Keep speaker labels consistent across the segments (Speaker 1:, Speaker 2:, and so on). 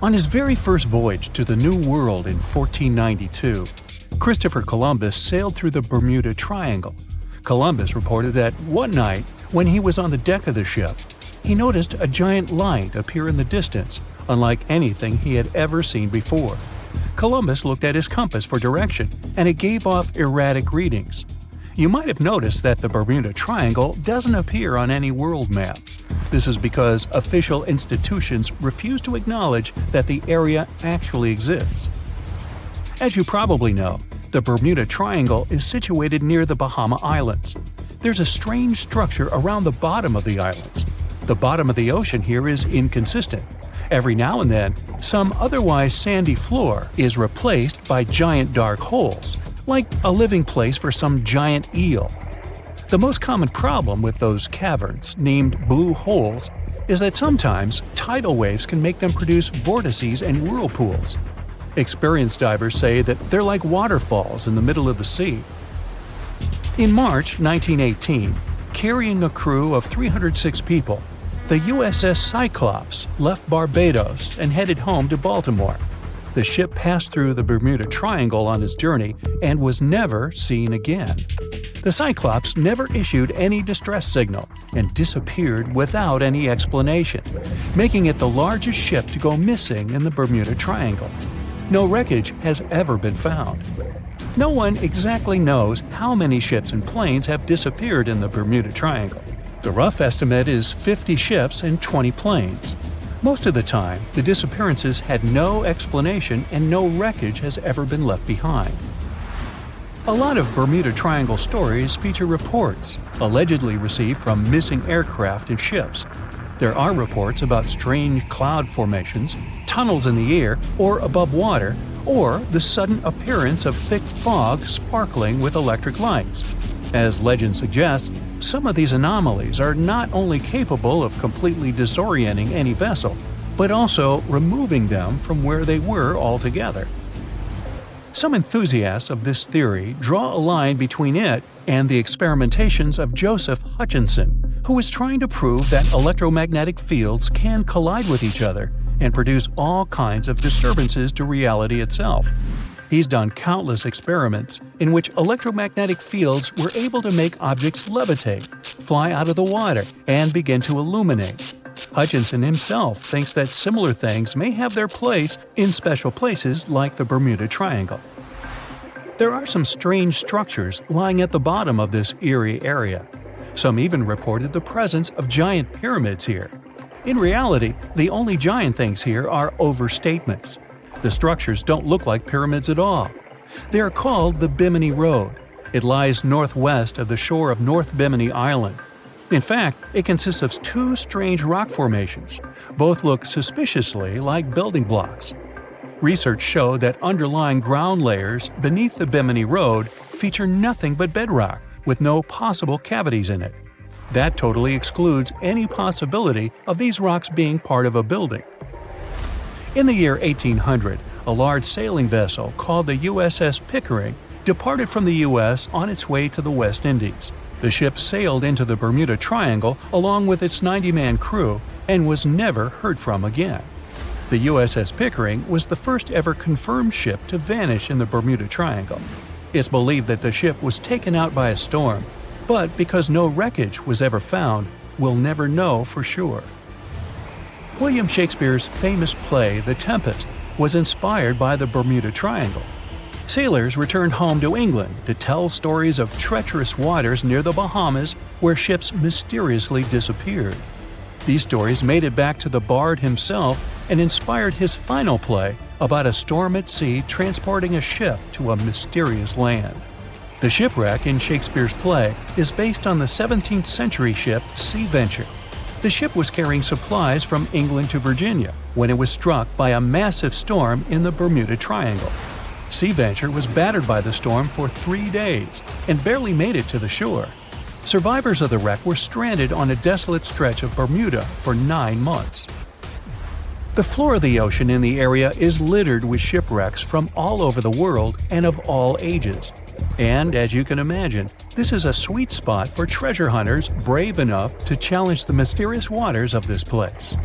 Speaker 1: On his very first voyage to the New World in 1492, Christopher Columbus sailed through the Bermuda Triangle. Columbus reported that one night, when he was on the deck of the ship, he noticed a giant light appear in the distance, unlike anything he had ever seen before. Columbus looked at his compass for direction, and it gave off erratic readings. You might have noticed that the Bermuda Triangle doesn't appear on any world map. This is because official institutions refuse to acknowledge that the area actually exists. As you probably know, the Bermuda Triangle is situated near the Bahama Islands. There's a strange structure around the bottom of the islands. The bottom of the ocean here is inconsistent. Every now and then, some otherwise sandy floor is replaced by giant dark holes, like a living place for some giant eel. The most common problem with those caverns, named blue holes, is that sometimes tidal waves can make them produce vortices and whirlpools. Experienced divers say that they're like waterfalls in the middle of the sea. In March 1918, carrying a crew of 306 people, the USS Cyclops left Barbados and headed home to Baltimore. The ship passed through the Bermuda Triangle on its journey and was never seen again. The Cyclops never issued any distress signal and disappeared without any explanation, making it the largest ship to go missing in the Bermuda Triangle. No wreckage has ever been found. No one exactly knows how many ships and planes have disappeared in the Bermuda Triangle. The rough estimate is 50 ships and 20 planes. Most of the time, the disappearances had no explanation and no wreckage has ever been left behind. A lot of Bermuda Triangle stories feature reports allegedly received from missing aircraft and ships. There are reports about strange cloud formations, tunnels in the air or above water, or the sudden appearance of thick fog sparkling with electric lights. As legend suggests, some of these anomalies are not only capable of completely disorienting any vessel, but also removing them from where they were altogether. Some enthusiasts of this theory draw a line between it and the experimentations of Joseph Hutchinson, who is trying to prove that electromagnetic fields can collide with each other and produce all kinds of disturbances to reality itself. He's done countless experiments in which electromagnetic fields were able to make objects levitate, fly out of the water, and begin to illuminate. Hutchinson himself thinks that similar things may have their place in special places like the Bermuda Triangle. There are some strange structures lying at the bottom of this eerie area. Some even reported the presence of giant pyramids here. In reality, the only giant things here are overstatements. The structures don't look like pyramids at all. They are called the Bimini Road. It lies northwest of the shore of North Bimini Island. In fact, it consists of two strange rock formations. Both look suspiciously like building blocks. Research showed that underlying ground layers beneath the Bimini Road feature nothing but bedrock, with no possible cavities in it. That totally excludes any possibility of these rocks being part of a building. In the year 1800, a large sailing vessel called the USS Pickering departed from the U.S. on its way to the West Indies. The ship sailed into the Bermuda Triangle along with its 90-man crew and was never heard from again. The USS Pickering was the first ever confirmed ship to vanish in the Bermuda Triangle. It's believed that the ship was taken out by a storm, but because no wreckage was ever found, we'll never know for sure. William Shakespeare's famous play The Tempest was inspired by the Bermuda Triangle. Sailors returned home to England to tell stories of treacherous waters near the Bahamas where ships mysteriously disappeared. These stories made it back to the bard himself and inspired his final play about a storm at sea transporting a ship to a mysterious land. The shipwreck in Shakespeare's play is based on the 17th century ship Sea Venture. The ship was carrying supplies from England to Virginia when it was struck by a massive storm in the Bermuda Triangle. Sea Venture was battered by the storm for 3 days and barely made it to the shore. Survivors of the wreck were stranded on a desolate stretch of Bermuda for 9 months. The floor of the ocean in the area is littered with shipwrecks from all over the world and of all ages. And, as you can imagine, this is a sweet spot for treasure hunters brave enough to challenge the mysterious waters of this place.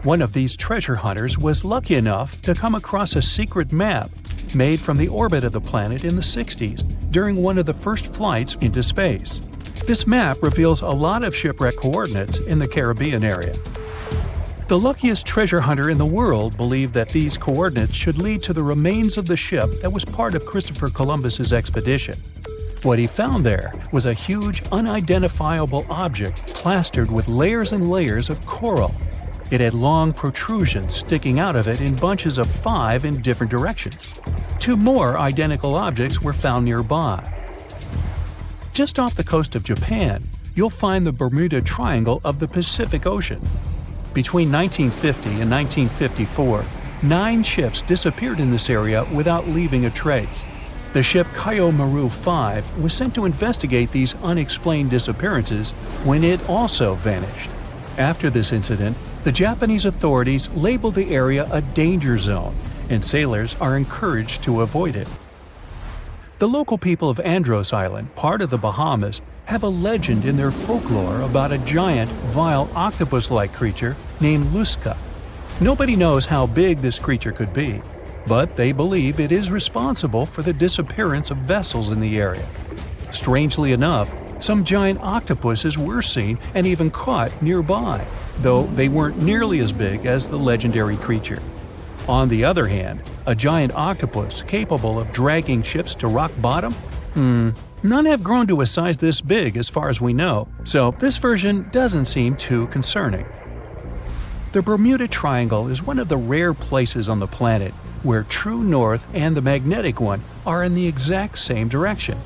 Speaker 1: One of these treasure hunters was lucky enough to come across a secret map made from the orbit of the planet in the 60s during one of the first flights into space. This map reveals a lot of shipwreck coordinates in the Caribbean area. The luckiest treasure hunter in the world believed that these coordinates should lead to the remains of the ship that was part of Christopher Columbus's expedition. What he found there was a huge, unidentifiable object plastered with layers and layers of coral. It had long protrusions sticking out of it in bunches of 5 in different directions. 2 more identical objects were found nearby. Just off the coast of Japan, you'll find the Bermuda Triangle of the Pacific Ocean. Between 1950 and 1954, 9 ships disappeared in this area without leaving a trace. The ship Maru 5 was sent to investigate these unexplained disappearances when it also vanished. After this incident, the Japanese authorities labeled the area a danger zone, and sailors are encouraged to avoid it. The local people of Andros Island, part of the Bahamas, have a legend in their folklore about a giant, vile octopus-like creature named Lusca. Nobody knows how big this creature could be, but they believe it is responsible for the disappearance of vessels in the area. Strangely enough, some giant octopuses were seen and even caught nearby, though they weren't nearly as big as the legendary creature. On the other hand, a giant octopus capable of dragging ships to rock bottom? None have grown to a size this big as far as we know, so this version doesn't seem too concerning. The Bermuda Triangle is one of the rare places on the planet where true north and the magnetic one are in the exact same direction.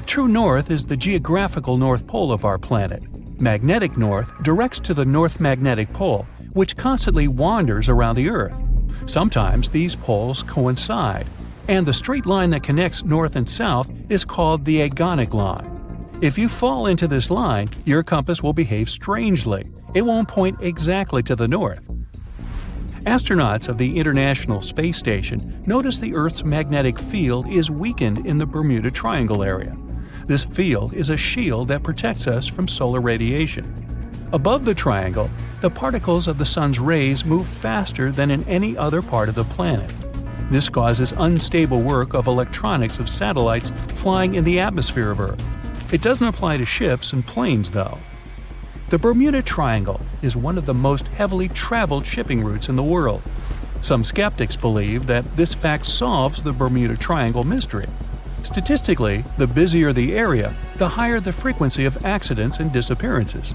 Speaker 1: True north is the geographical North Pole of our planet. Magnetic north directs to the North Magnetic Pole, which constantly wanders around the Earth. Sometimes these poles coincide, and the straight line that connects north and south is called the agonic line. If you fall into this line, your compass will behave strangely. It won't point exactly to the north. Astronauts of the International Space Station notice the Earth's magnetic field is weakened in the Bermuda Triangle area. This field is a shield that protects us from solar radiation. Above the triangle, the particles of the sun's rays move faster than in any other part of the planet. This causes unstable work of electronics of satellites flying in the atmosphere of Earth. It doesn't apply to ships and planes, though. The Bermuda Triangle is one of the most heavily traveled shipping routes in the world. Some skeptics believe that this fact solves the Bermuda Triangle mystery. Statistically, the busier the area, the higher the frequency of accidents and disappearances.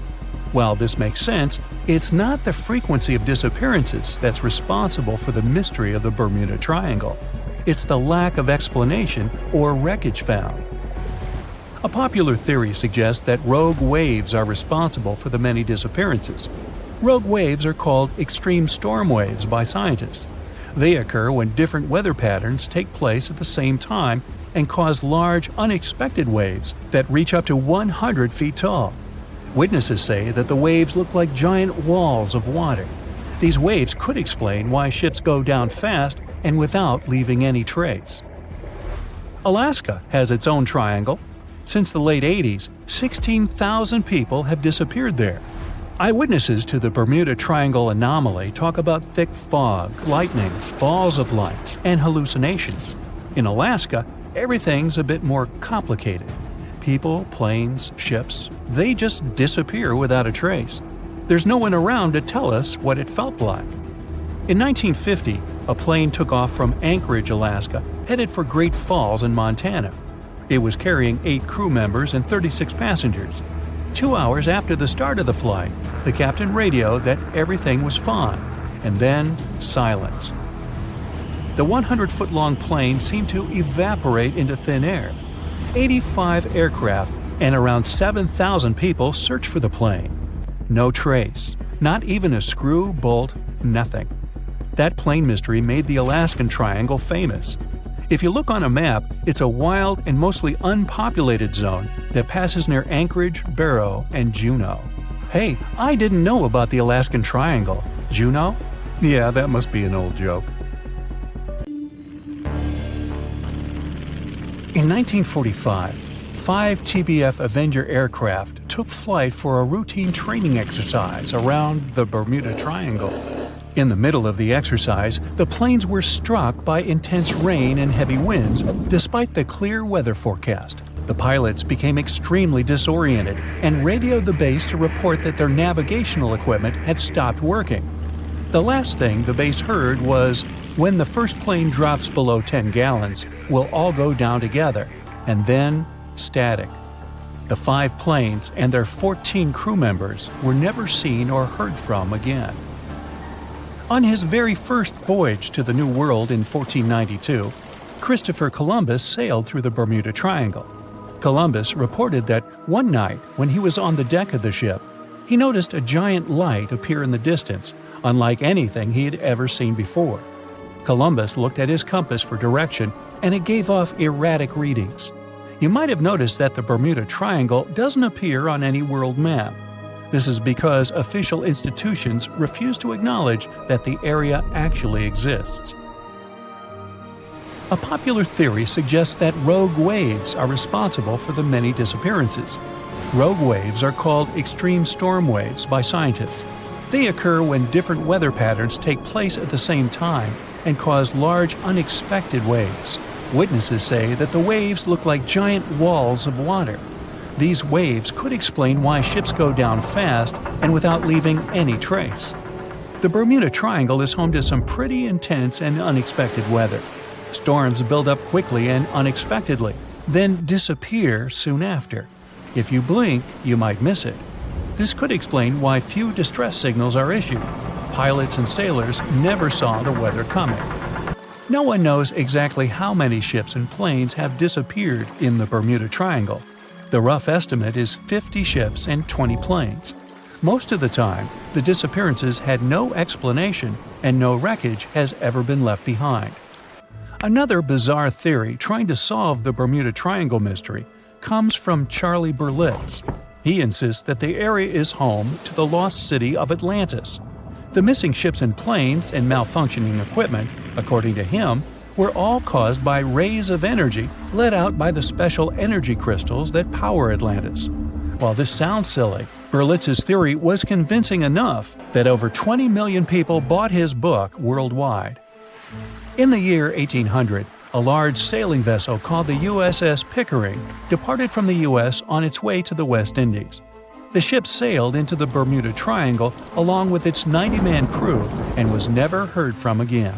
Speaker 1: While this makes sense, it's not the frequency of disappearances that's responsible for the mystery of the Bermuda Triangle. It's the lack of explanation or wreckage found. A popular theory suggests that rogue waves are responsible for the many disappearances. Rogue waves are called extreme storm waves by scientists. They occur when different weather patterns take place at the same time and cause large, unexpected waves that reach up to 100 feet tall. Witnesses say that the waves look like giant walls of water. These waves could explain why ships go down fast and without leaving any trace. Alaska has its own triangle. Since the late 80s, 16,000 people have disappeared there. Eyewitnesses to the Bermuda Triangle anomaly talk about thick fog, lightning, balls of light, and hallucinations. In Alaska, everything's a bit more complicated. People, planes, ships, they just disappear without a trace. There's no one around to tell us what it felt like. In 1950, a plane took off from Anchorage, Alaska, headed for Great Falls in Montana. It was carrying 8 crew members and 36 passengers. 2 hours after the start of the flight, the captain radioed that everything was fine, and then silence. The 100-foot-long plane seemed to evaporate into thin air. 85 aircraft and around 7,000 people searched for the plane. No trace, not even a screw, bolt, nothing. That plane mystery made the Alaskan Triangle famous. If you look on a map, it's a wild and mostly unpopulated zone that passes near Anchorage, Barrow, and Juneau. Hey, I didn't know about the Alaskan Triangle. Juneau? Yeah, that must be an old joke. In 1945, 5 TBF Avenger aircraft took flight for a routine training exercise around the Bermuda Triangle. In the middle of the exercise, the planes were struck by intense rain and heavy winds, despite the clear weather forecast. The pilots became extremely disoriented and radioed the base to report that their navigational equipment had stopped working. The last thing the base heard was, "When the first plane drops below 10 gallons, we'll all go down together," and then static. The 5 planes and their 14 crew members were never seen or heard from again. On his very first voyage to the New World in 1492, Christopher Columbus sailed through the Bermuda Triangle. Columbus reported that one night when he was on the deck of the ship, he noticed a giant light appear in the distance, unlike anything he had ever seen before. Columbus looked at his compass for direction, and it gave off erratic readings. You might have noticed that the Bermuda Triangle doesn't appear on any world map. This is because official institutions refuse to acknowledge that the area actually exists. A popular theory suggests that rogue waves are responsible for the many disappearances. Rogue waves are called extreme storm waves by scientists. They occur when different weather patterns take place at the same time and cause large, unexpected waves. Witnesses say that the waves look like giant walls of water. These waves could explain why ships go down fast and without leaving any trace. The Bermuda Triangle is home to some pretty intense and unexpected weather. Storms build up quickly and unexpectedly, then disappear soon after. If you blink, you might miss it. This could explain why few distress signals are issued. Pilots and sailors never saw the weather coming. No one knows exactly how many ships and planes have disappeared in the Bermuda Triangle. The rough estimate is 50 ships and 20 planes. Most of the time, the disappearances had no explanation and no wreckage has ever been left behind. Another bizarre theory trying to solve the Bermuda Triangle mystery comes from Charlie Berlitz. He insists that the area is home to the lost city of Atlantis. The missing ships and planes and malfunctioning equipment, according to him, were all caused by rays of energy let out by the special energy crystals that power Atlantis. While this sounds silly, Berlitz's theory was convincing enough that over 20 million people bought his book worldwide. In the year 1800, a large sailing vessel called the USS Pickering departed from the U.S. on its way to the West Indies. The ship sailed into the Bermuda Triangle along with its 90-man crew and was never heard from again.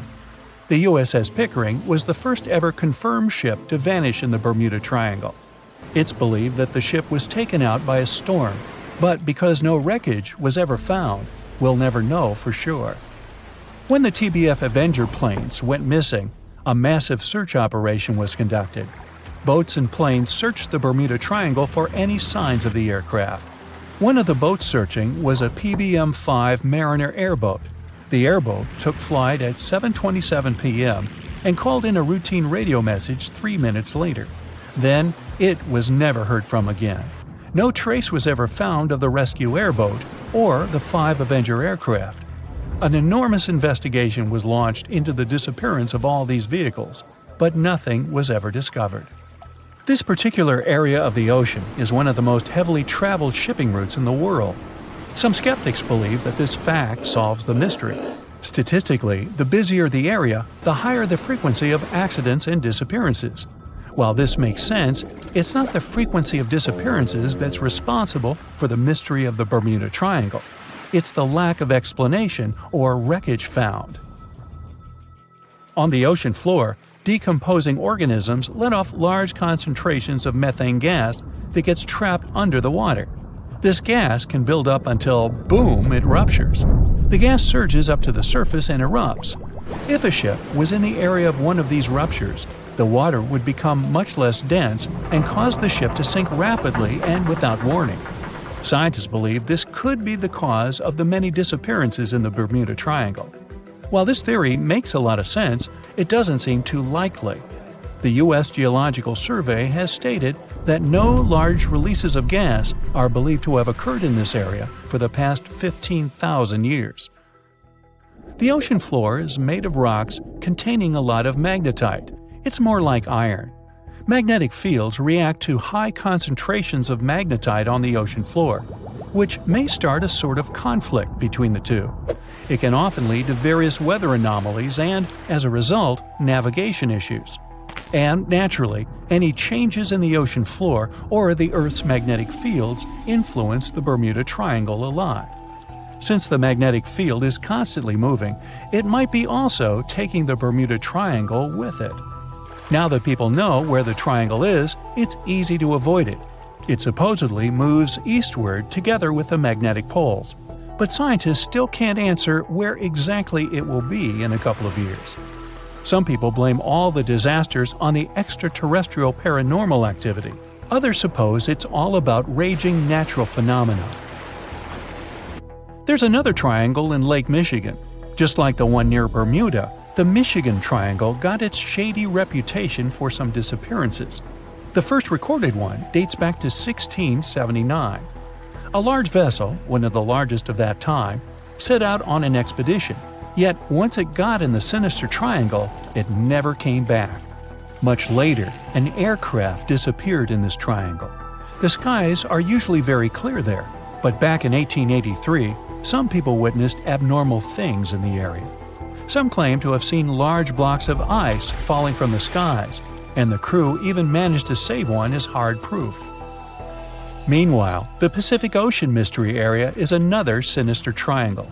Speaker 1: The USS Pickering was the first ever confirmed ship to vanish in the Bermuda Triangle. It's believed that the ship was taken out by a storm, but because no wreckage was ever found, we'll never know for sure. When the TBF Avenger planes went missing, a massive search operation was conducted. Boats and planes searched the Bermuda Triangle for any signs of the aircraft. One of the boats searching was a PBM-5 Mariner airboat. The airboat took flight at 7:27 p.m. and called in a routine radio message 3 minutes later. Then, it was never heard from again. No trace was ever found of the rescue airboat or the 5 Avenger aircraft. An enormous investigation was launched into the disappearance of all these vehicles, but nothing was ever discovered. This particular area of the ocean is one of the most heavily traveled shipping routes in the world. Some skeptics believe that this fact solves the mystery. Statistically, the busier the area, the higher the frequency of accidents and disappearances. While this makes sense, it's not the frequency of disappearances that's responsible for the mystery of the Bermuda Triangle. It's the lack of explanation or wreckage found. On the ocean floor, decomposing organisms let off large concentrations of methane gas that gets trapped under the water. This gas can build up until, boom, it ruptures. The gas surges up to the surface and erupts. If a ship was in the area of one of these ruptures, the water would become much less dense and cause the ship to sink rapidly and without warning. Scientists believe this could be the cause of the many disappearances in the Bermuda Triangle. While this theory makes a lot of sense, it doesn't seem too likely. The U.S. Geological Survey has stated that no large releases of gas are believed to have occurred in this area for the past 15,000 years. The ocean floor is made of rocks containing a lot of magnetite. It's more like iron. Magnetic fields react to high concentrations of magnetite on the ocean floor, which may start a sort of conflict between the two. It can often lead to various weather anomalies and, as a result, navigation issues. And, naturally, any changes in the ocean floor or the Earth's magnetic fields influence the Bermuda Triangle a lot. Since the magnetic field is constantly moving, it might be also taking the Bermuda Triangle with it. Now that people know where the triangle is, it's easy to avoid it. It supposedly moves eastward together with the magnetic poles. But scientists still can't answer where exactly it will be in a couple of years. Some people blame all the disasters on the extraterrestrial paranormal activity. Others suppose it's all about raging natural phenomena. There's another triangle in Lake Michigan. Just like the one near Bermuda, the Michigan Triangle got its shady reputation for some disappearances. The first recorded one dates back to 1679. A large vessel, one of the largest of that time, set out on an expedition. Yet once it got in the sinister triangle, it never came back. Much later, an aircraft disappeared in this triangle. The skies are usually very clear there, but back in 1883, some people witnessed abnormal things in the area. Some claim to have seen large blocks of ice falling from the skies, and the crew even managed to save one as hard proof. Meanwhile, the Pacific Ocean Mystery Area is another sinister triangle.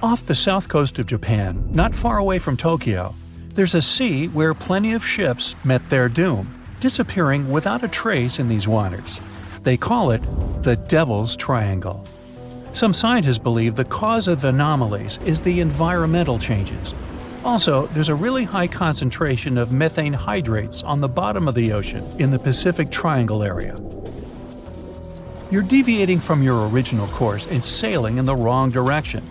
Speaker 1: Off the south coast of Japan, not far away from Tokyo, there's a sea where plenty of ships met their doom, disappearing without a trace in these waters. They call it the Devil's Triangle. Some scientists believe the cause of anomalies is the environmental changes. Also, there's a really high concentration of methane hydrates on the bottom of the ocean in the Pacific Triangle area. You're deviating from your original course and sailing in the wrong direction.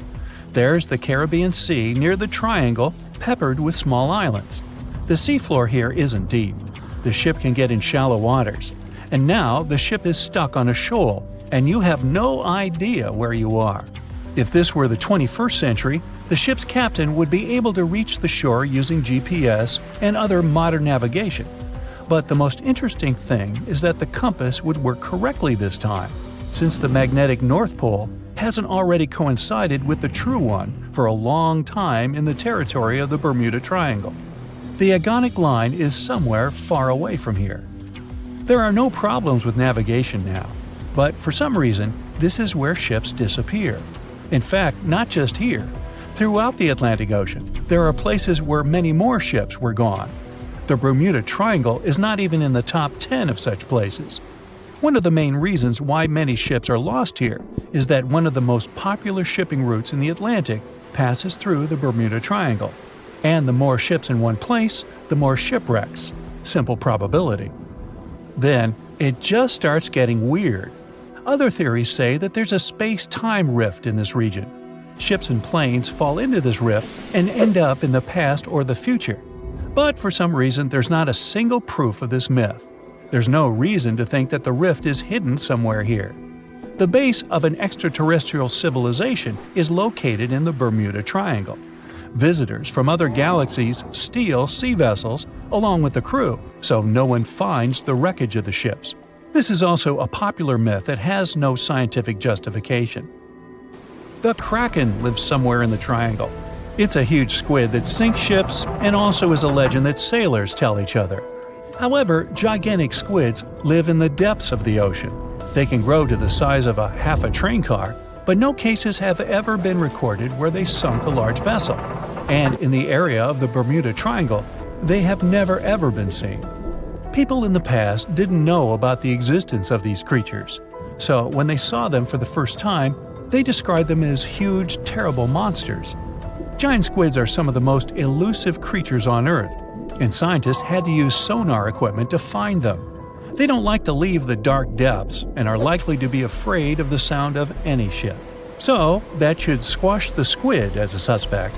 Speaker 1: There's the Caribbean Sea near the triangle, peppered with small islands. The seafloor here isn't deep. The ship can get in shallow waters. And now the ship is stuck on a shoal, and you have no idea where you are. If this were the 21st century, the ship's captain would be able to reach the shore using GPS and other modern navigation. But the most interesting thing is that the compass would work correctly this time, since the magnetic North Pole hasn't already coincided with the true one for a long time in the territory of the Bermuda Triangle. The agonic line is somewhere far away from here. There are no problems with navigation now, but for some reason, this is where ships disappear. In fact, not just here. Throughout the Atlantic Ocean, there are places where many more ships were gone. The Bermuda Triangle is not even in the top 10 of such places. One of the main reasons why many ships are lost here is that one of the most popular shipping routes in the Atlantic passes through the Bermuda Triangle. And the more ships in one place, the more shipwrecks. Simple probability. Then, it just starts getting weird. Other theories say that there's a space-time rift in this region. Ships and planes fall into this rift and end up in the past or the future. But for some reason, there's not a single proof of this myth. There's no reason to think that the rift is hidden somewhere here. The base of an extraterrestrial civilization is located in the Bermuda Triangle. Visitors from other galaxies steal sea vessels along with the crew, so no one finds the wreckage of the ships. This is also a popular myth that has no scientific justification. The Kraken lives somewhere in the triangle. It's a huge squid that sinks ships and also is a legend that sailors tell each other. However, gigantic squids live in the depths of the ocean. They can grow to the size of half a train car, but no cases have ever been recorded where they sunk a large vessel. And in the area of the Bermuda Triangle, they have never ever been seen. People in the past didn't know about the existence of these creatures, so when they saw them for the first time, they described them as huge, terrible monsters. Giant squids are some of the most elusive creatures on Earth, and scientists had to use sonar equipment to find them. They don't like to leave the dark depths and are likely to be afraid of the sound of any ship. So, that should squash the squid as a suspect.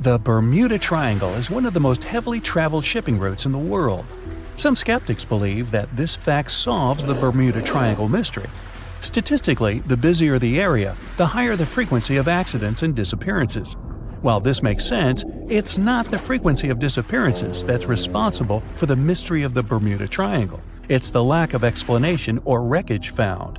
Speaker 1: The Bermuda Triangle is one of the most heavily traveled shipping routes in the world. Some skeptics believe that this fact solves the Bermuda Triangle mystery. Statistically, the busier the area, the higher the frequency of accidents and disappearances. While this makes sense, it's not the frequency of disappearances that's responsible for the mystery of the Bermuda Triangle. It's the lack of explanation or wreckage found.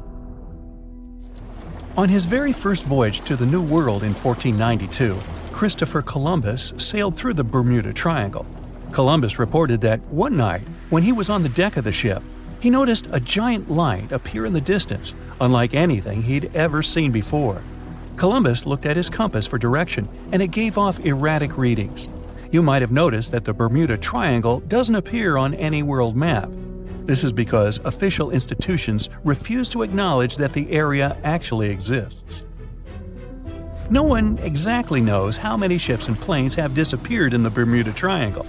Speaker 1: On his very first voyage to the New World in 1492, Christopher Columbus sailed through the Bermuda Triangle. Columbus reported that one night, when he was on the deck of the ship, he noticed a giant light appear in the distance, unlike anything he'd ever seen before. Columbus looked at his compass for direction, and it gave off erratic readings. You might have noticed that the Bermuda Triangle doesn't appear on any world map. This is because official institutions refuse to acknowledge that the area actually exists. No one exactly knows how many ships and planes have disappeared in the Bermuda Triangle.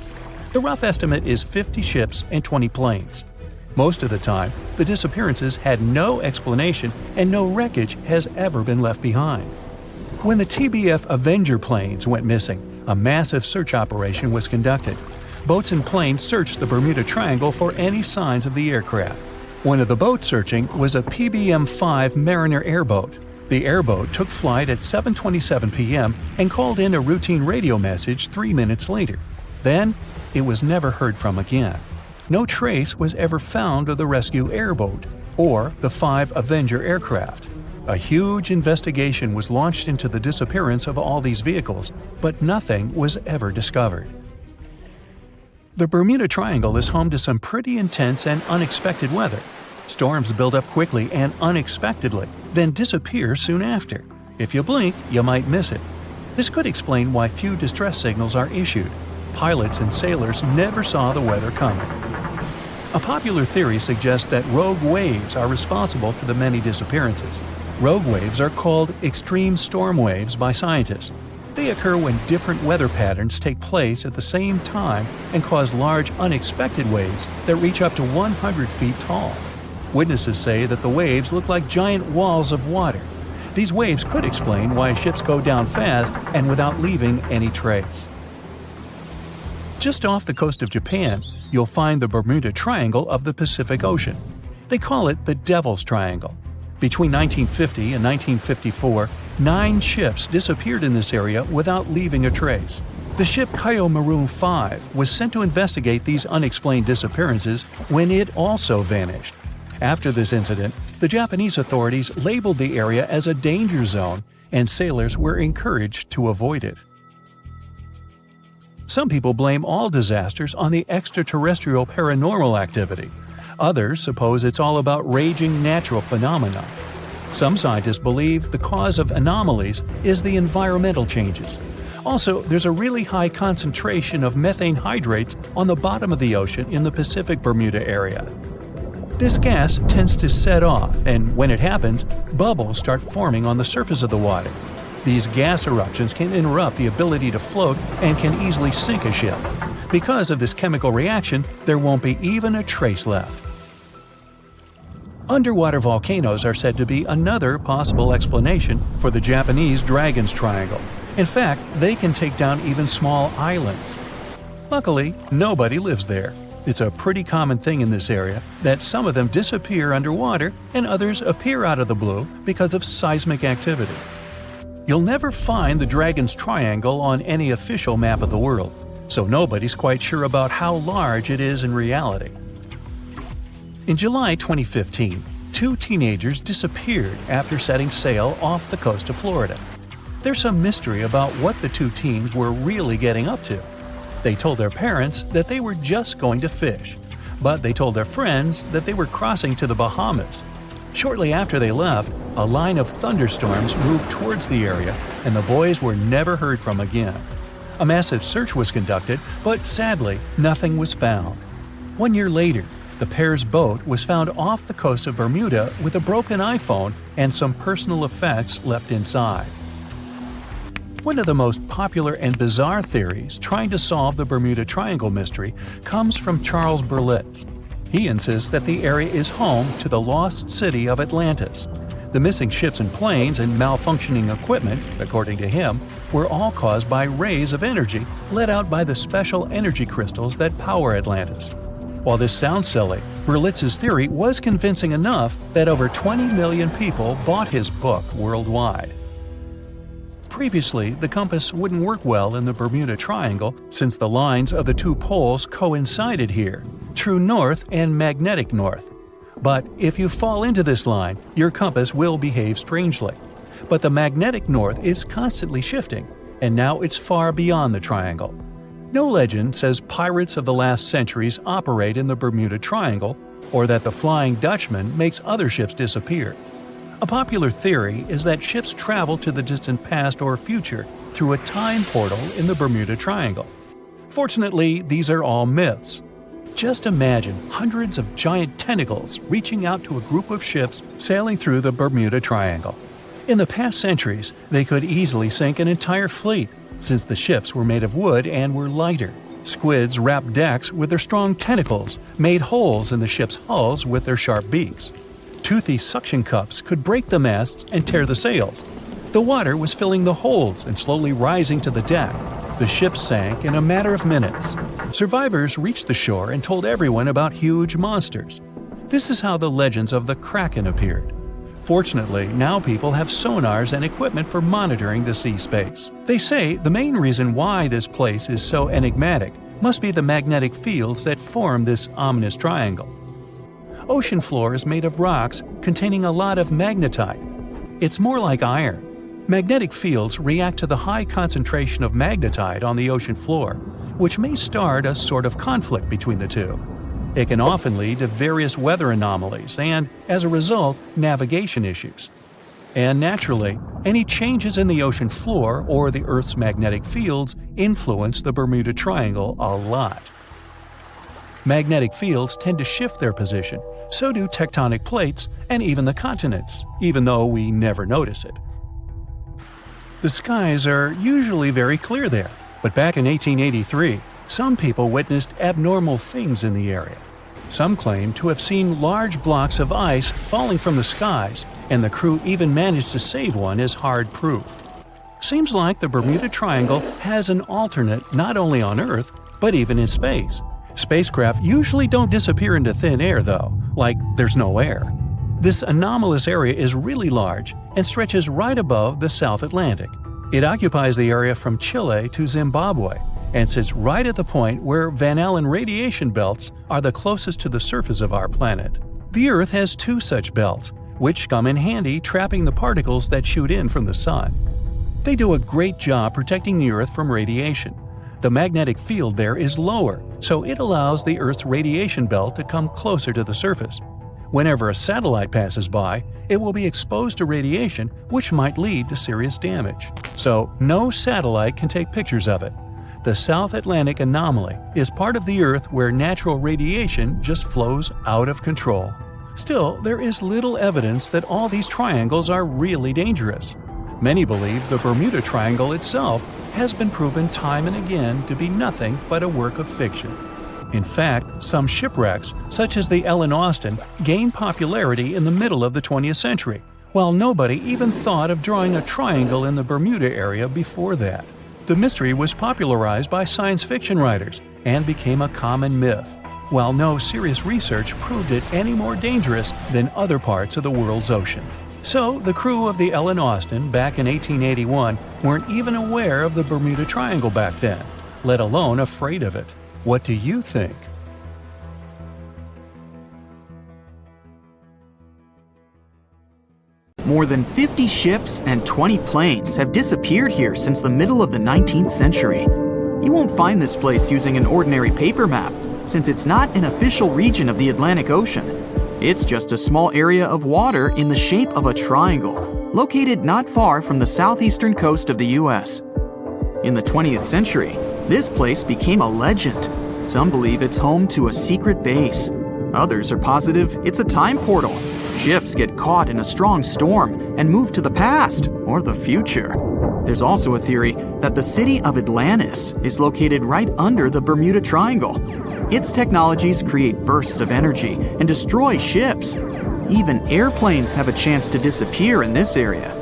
Speaker 1: The rough estimate is 50 ships and 20 planes. Most of the time, the disappearances had no explanation and no wreckage has ever been left behind. When the TBF Avenger planes went missing, a massive search operation was conducted. Boats and planes searched the Bermuda Triangle for any signs of the aircraft. One of the boats searching was a PBM-5 Mariner airboat. The airboat took flight at 7:27 p.m. and called in a routine radio message 3 minutes later. Then, it was never heard from again. No trace was ever found of the rescue airboat or the 5 Avenger aircraft. A huge investigation was launched into the disappearance of all these vehicles, but nothing was ever discovered. The Bermuda Triangle is home to some pretty intense and unexpected weather. Storms build up quickly and unexpectedly, then disappear soon after. If you blink, you might miss it. This could explain why few distress signals are issued. Pilots and sailors never saw the weather coming. A popular theory suggests that rogue waves are responsible for the many disappearances. Rogue waves are called extreme storm waves by scientists. They occur when different weather patterns take place at the same time and cause large unexpected waves that reach up to 100 feet tall. Witnesses say that the waves look like giant walls of water. These waves could explain why ships go down fast and without leaving any trace. Just off the coast of Japan, you'll find the Bermuda Triangle of the Pacific Ocean. They call it the Devil's Triangle. Between 1950 and 1954, 9 ships disappeared in this area without leaving a trace. The ship Kaio Maroon 5 was sent to investigate these unexplained disappearances when it also vanished. After this incident, the Japanese authorities labeled the area as a danger zone, and sailors were encouraged to avoid it. Some people blame all disasters on the extraterrestrial paranormal activity. Others suppose it's all about raging natural phenomena. Some scientists believe the cause of anomalies is the environmental changes. Also, there's a really high concentration of methane hydrates on the bottom of the ocean in the Pacific Bermuda area. This gas tends to set off, and when it happens, bubbles start forming on the surface of the water. These gas eruptions can interrupt the ability to float and can easily sink a ship. Because of this chemical reaction, there won't be even a trace left. Underwater volcanoes are said to be another possible explanation for the Japanese Dragon's Triangle. In fact, they can take down even small islands. Luckily, nobody lives there. It's a pretty common thing in this area that some of them disappear underwater and others appear out of the blue because of seismic activity. You'll never find the Dragon's Triangle on any official map of the world, so nobody's quite sure about how large it is in reality. In July 2015, 2 teenagers disappeared after setting sail off the coast of Florida. There's some mystery about what the 2 teens were really getting up to. They told their parents that they were just going to fish, but they told their friends that they were crossing to the Bahamas. Shortly after they left, a line of thunderstorms moved towards the area, and the boys were never heard from again. A massive search was conducted, but sadly, nothing was found. 1 year later, the pair's boat was found off the coast of Bermuda with a broken iPhone and some personal effects left inside. One of the most popular and bizarre theories trying to solve the Bermuda Triangle mystery comes from Charles Berlitz. He insists that the area is home to the lost city of Atlantis. The missing ships and planes and malfunctioning equipment, according to him, were all caused by rays of energy let out by the special energy crystals that power Atlantis. While this sounds silly, Berlitz's theory was convincing enough that over 20 million people bought his book worldwide. Previously, the compass wouldn't work well in the Bermuda Triangle since the lines of the 2 poles coincided here, true north and magnetic north. But if you fall into this line, your compass will behave strangely. But the magnetic north is constantly shifting, and now it's far beyond the triangle. No legend says pirates of the last centuries operate in the Bermuda Triangle, or that the Flying Dutchman makes other ships disappear. A popular theory is that ships travel to the distant past or future through a time portal in the Bermuda Triangle. Fortunately, these are all myths. Just imagine hundreds of giant tentacles reaching out to a group of ships sailing through the Bermuda Triangle. In the past centuries, they could easily sink an entire fleet, since the ships were made of wood and were lighter. Squids wrapped decks with their strong tentacles, made holes in the ship's hulls with their sharp beaks. Toothy suction cups could break the masts and tear the sails. The water was filling the holds and slowly rising to the deck. The ship sank in a matter of minutes. Survivors reached the shore and told everyone about huge monsters. This is how the legends of the Kraken appeared. Fortunately, now people have sonars and equipment for monitoring the sea space. They say the main reason why this place is so enigmatic must be the magnetic fields that form this ominous triangle. Ocean floor is made of rocks containing a lot of magnetite. It's more like iron. Magnetic fields react to the high concentration of magnetite on the ocean floor, which may start a sort of conflict between the two. It can often lead to various weather anomalies and, as a result, navigation issues. And naturally, any changes in the ocean floor or the Earth's magnetic fields influence the Bermuda Triangle a lot. Magnetic fields tend to shift their position, so do tectonic plates and even the continents, even though we never notice it. The skies are usually very clear there, but back in 1883, some people witnessed abnormal things in the area. Some claim to have seen large blocks of ice falling from the skies, and the crew even managed to save one as hard proof. Seems like the Bermuda Triangle has an alternate not only on Earth, but even in space. Spacecraft usually don't disappear into thin air though, like there's no air. This anomalous area is really large and stretches right above the South Atlantic. It occupies the area from Chile to Zimbabwe and sits right at the point where Van Allen radiation belts are the closest to the surface of our planet. The Earth has two such belts, which come in handy trapping the particles that shoot in from the Sun. They do a great job protecting the Earth from radiation. The magnetic field there is lower, so it allows the Earth's radiation belt to come closer to the surface. Whenever a satellite passes by, it will be exposed to radiation, which might lead to serious damage. So, no satellite can take pictures of it. The South Atlantic anomaly is part of the Earth where natural radiation just flows out of control. Still, there is little evidence that all these triangles are really dangerous. Many believe the Bermuda Triangle itself has been proven time and again to be nothing but a work of fiction. In fact, some shipwrecks, such as the Ellen Austin, gained popularity in the middle of the 20th century, while nobody even thought of drawing a triangle in the Bermuda area before that. The mystery was popularized by science fiction writers and became a common myth, while no serious research proved it any more dangerous than other parts of the world's ocean. So, the crew of the Ellen Austin back in 1881 weren't even aware of the Bermuda Triangle back then, let alone afraid of it. What do you think?
Speaker 2: More than 50 ships and 20 planes have disappeared here since the middle of the 19th century. You won't find this place using an ordinary paper map, since it's not an official region of the Atlantic Ocean. It's just a small area of water in the shape of a triangle, located not far from the southeastern coast of the US. In the 20th century, this place became a legend. Some believe it's home to a secret base. Others are positive it's a time portal. Ships get caught in a strong storm and move to the past or the future. There's also a theory that the city of Atlantis is located right under the Bermuda Triangle. Its technologies create bursts of energy and destroy ships. Even airplanes have a chance to disappear in this area.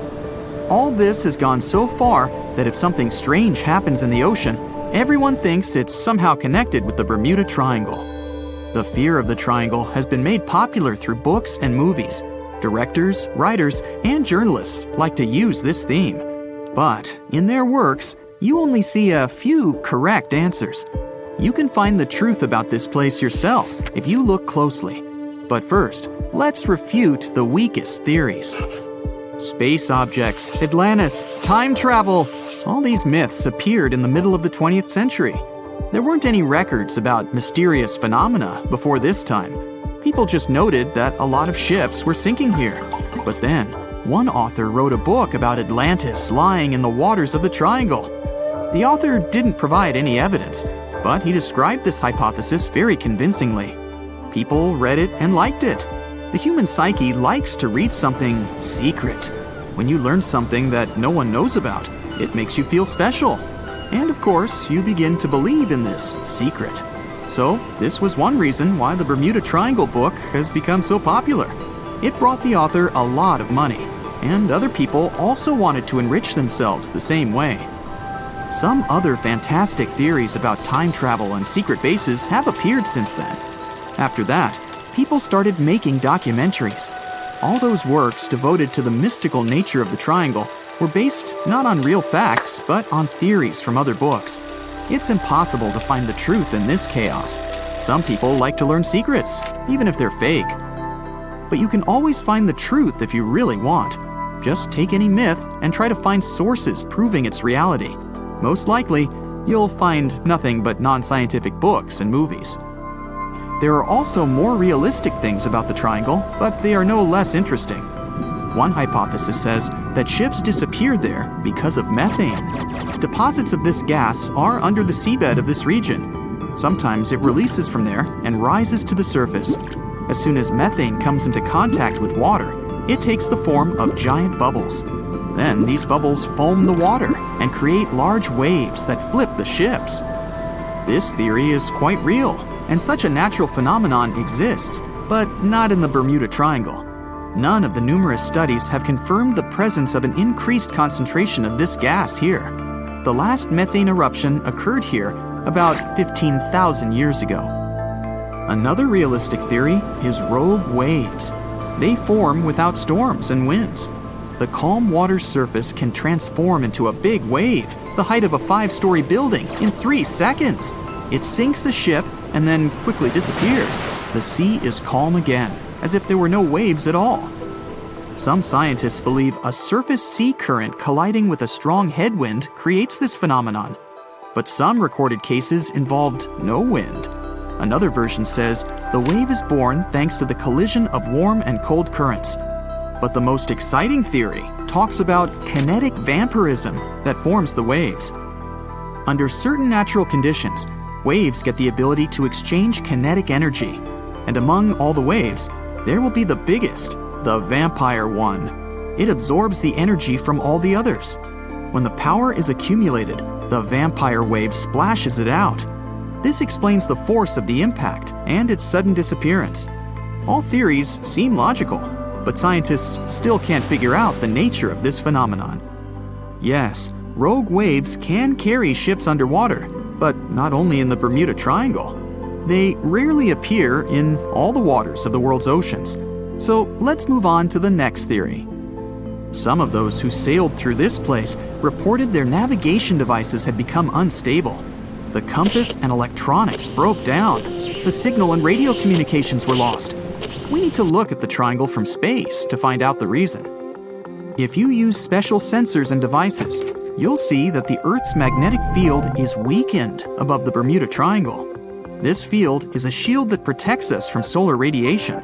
Speaker 2: All this has gone so far that if something strange happens in the ocean, everyone thinks it's somehow connected with the Bermuda Triangle. The fear of the triangle has been made popular through books and movies. Directors, writers, and journalists like to use this theme. But in their works, you only see a few correct answers. You can find the truth about this place yourself if you look closely. But first, let's refute the weakest theories. Space objects, Atlantis, time travel. All these myths appeared in the middle of the 20th century. There weren't any records about mysterious phenomena before this time. People just noted that a lot of ships were sinking here. But then, one author wrote a book about Atlantis lying in the waters of the Triangle. The author didn't provide any evidence, but he described this hypothesis very convincingly. People read it and liked it. The human psyche likes to read something secret. When you learn something that no one knows about, it makes you feel special. And of course, you begin to believe in this secret. So, this was one reason why the Bermuda Triangle book has become so popular. It brought the author a lot of money, and other people also wanted to enrich themselves the same way. Some other fantastic theories about time travel and secret bases have appeared since then. After that, people started making documentaries. All those works devoted to the mystical nature of the triangle were based not on real facts, but on theories from other books. It's impossible to find the truth in this chaos. Some people like to learn secrets, even if they're fake. But you can always find the truth if you really want. Just take any myth and try to find sources proving its reality. Most likely, you'll find nothing but non-scientific books and movies. There are also more realistic things about the triangle, but they are no less interesting. One hypothesis says that ships disappeared there because of methane. Deposits of this gas are under the seabed of this region. Sometimes it releases from there and rises to the surface. As soon as methane comes into contact with water, it takes the form of giant bubbles. Then these bubbles foam the water and create large waves that flip the ships. This theory is quite real, and such a natural phenomenon exists, but not in the Bermuda Triangle. None of the numerous studies have confirmed the presence of an increased concentration of this gas here. The last methane eruption occurred here about 15,000 years ago. Another realistic theory is rogue waves. They form without storms and winds. The calm water's surface can transform into a big wave, the height of a 5-story building, in 3 seconds. It sinks a ship and then quickly disappears. The sea is calm again, as if there were no waves at all. Some scientists believe a surface sea current colliding with a strong headwind creates this phenomenon. But some recorded cases involved no wind. Another version says the wave is born thanks to the collision of warm and cold currents. But the most exciting theory talks about kinetic vampirism that forms the waves. Under certain natural conditions, waves get the ability to exchange kinetic energy. And among all the waves, there will be the biggest, the vampire one. It absorbs the energy from all the others. When the power is accumulated, the vampire wave splashes it out. This explains the force of the impact and its sudden disappearance. All theories seem logical, but scientists still can't figure out the nature of this phenomenon. Yes, rogue waves can carry ships underwater, but not only in the Bermuda Triangle. They rarely appear in all the waters of the world's oceans. So let's move on to the next theory. Some of those who sailed through this place reported their navigation devices had become unstable. The compass and electronics broke down. The signal and radio communications were lost. We need to look at the triangle from space to find out the reason. If you use special sensors and devices, you'll see that the Earth's magnetic field is weakened above the Bermuda Triangle. This field is a shield that protects us from solar radiation.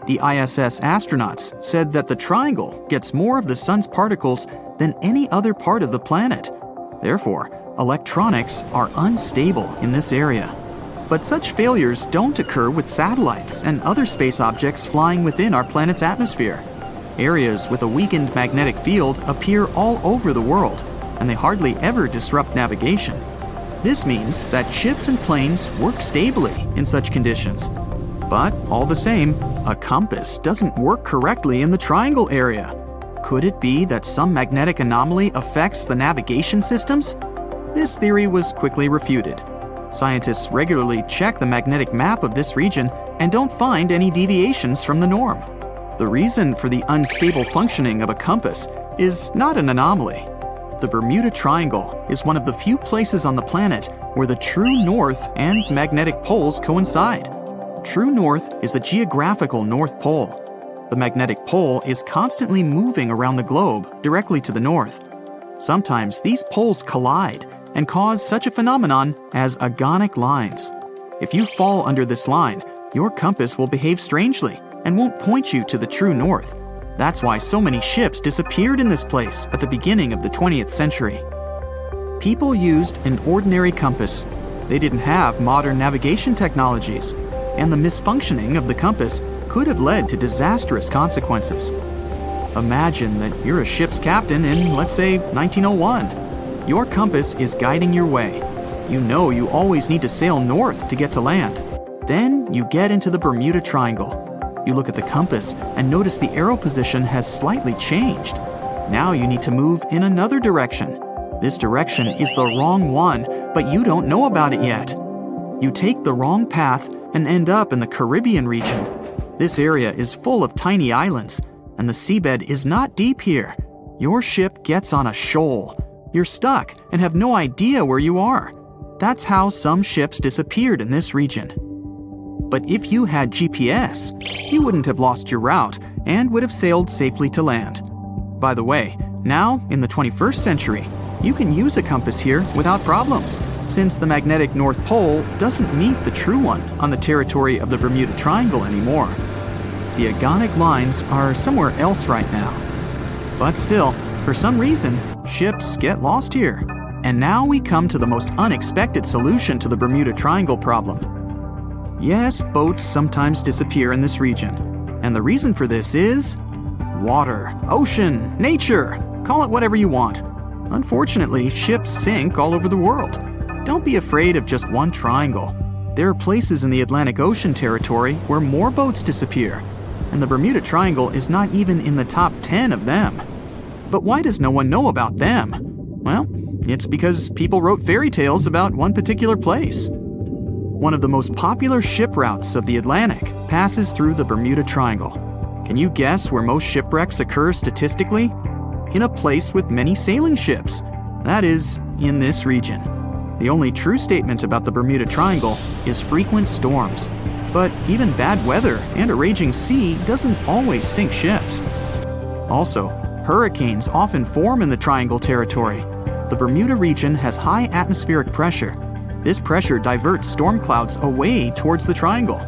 Speaker 2: The ISS astronauts said that the triangle gets more of the sun's particles than any other part of the planet. Therefore, electronics are unstable in this area. But such failures don't occur with satellites and other space objects flying within our planet's atmosphere. Areas with a weakened magnetic field appear all over the world, and they hardly ever disrupt navigation. This means that ships and planes work stably in such conditions. But all the same, a compass doesn't work correctly in the triangle area. Could it be that some magnetic anomaly affects the navigation systems? This theory was quickly refuted. Scientists regularly check the magnetic map of this region and don't find any deviations from the norm. The reason for the unstable functioning of a compass is not an anomaly. The Bermuda Triangle is one of the few places on the planet where the true north and magnetic poles coincide. True north is the geographical North Pole. The magnetic pole is constantly moving around the globe directly to the north. Sometimes these poles collide and cause such a phenomenon as agonic lines. If you fall under this line, your compass will behave strangely and won't point you to the true north. That's why so many ships disappeared in this place at the beginning of the 20th century. People used an ordinary compass. They didn't have modern navigation technologies, and the misfunctioning of the compass could have led to disastrous consequences. Imagine that you're a ship's captain in, let's say, 1901. Your compass is guiding your way. You know you always need to sail north to get to land. Then you get into the Bermuda Triangle. You look at the compass and notice the arrow position has slightly changed. Now you need to move in another direction. This direction is the wrong one, but you don't know about it yet. You take the wrong path and end up in the Caribbean region. This area is full of tiny islands, and the seabed is not deep here. Your ship gets on a shoal. You're stuck and have no idea where you are. That's how some ships disappeared in this region. But if you had GPS, you wouldn't have lost your route and would have sailed safely to land. By the way, now, in the 21st century, you can use a compass here without problems, since the magnetic North Pole doesn't meet the true one on the territory of the Bermuda Triangle anymore. The agonic lines are somewhere else right now. But still, for some reason, ships get lost here. And now we come to the most unexpected solution to the Bermuda Triangle problem. Yes, boats sometimes disappear in this region. And the reason for this is water, ocean, nature, call it whatever you want. Unfortunately, ships sink all over the world. Don't be afraid of just one triangle. There are places in the Atlantic Ocean territory where more boats disappear, and the Bermuda Triangle is not even in the top 10 of them. But why does no one know about them? Well, it's because people wrote fairy tales about one particular place. One of the most popular ship routes of the Atlantic passes through the Bermuda Triangle. Can you guess where most shipwrecks occur statistically? In a place with many sailing ships. That is, in this region. The only true statement about the Bermuda Triangle is frequent storms. But even bad weather and a raging sea doesn't always sink ships. Also, hurricanes often form in the Triangle territory. The Bermuda region has high atmospheric pressure. This pressure diverts storm clouds away towards the triangle.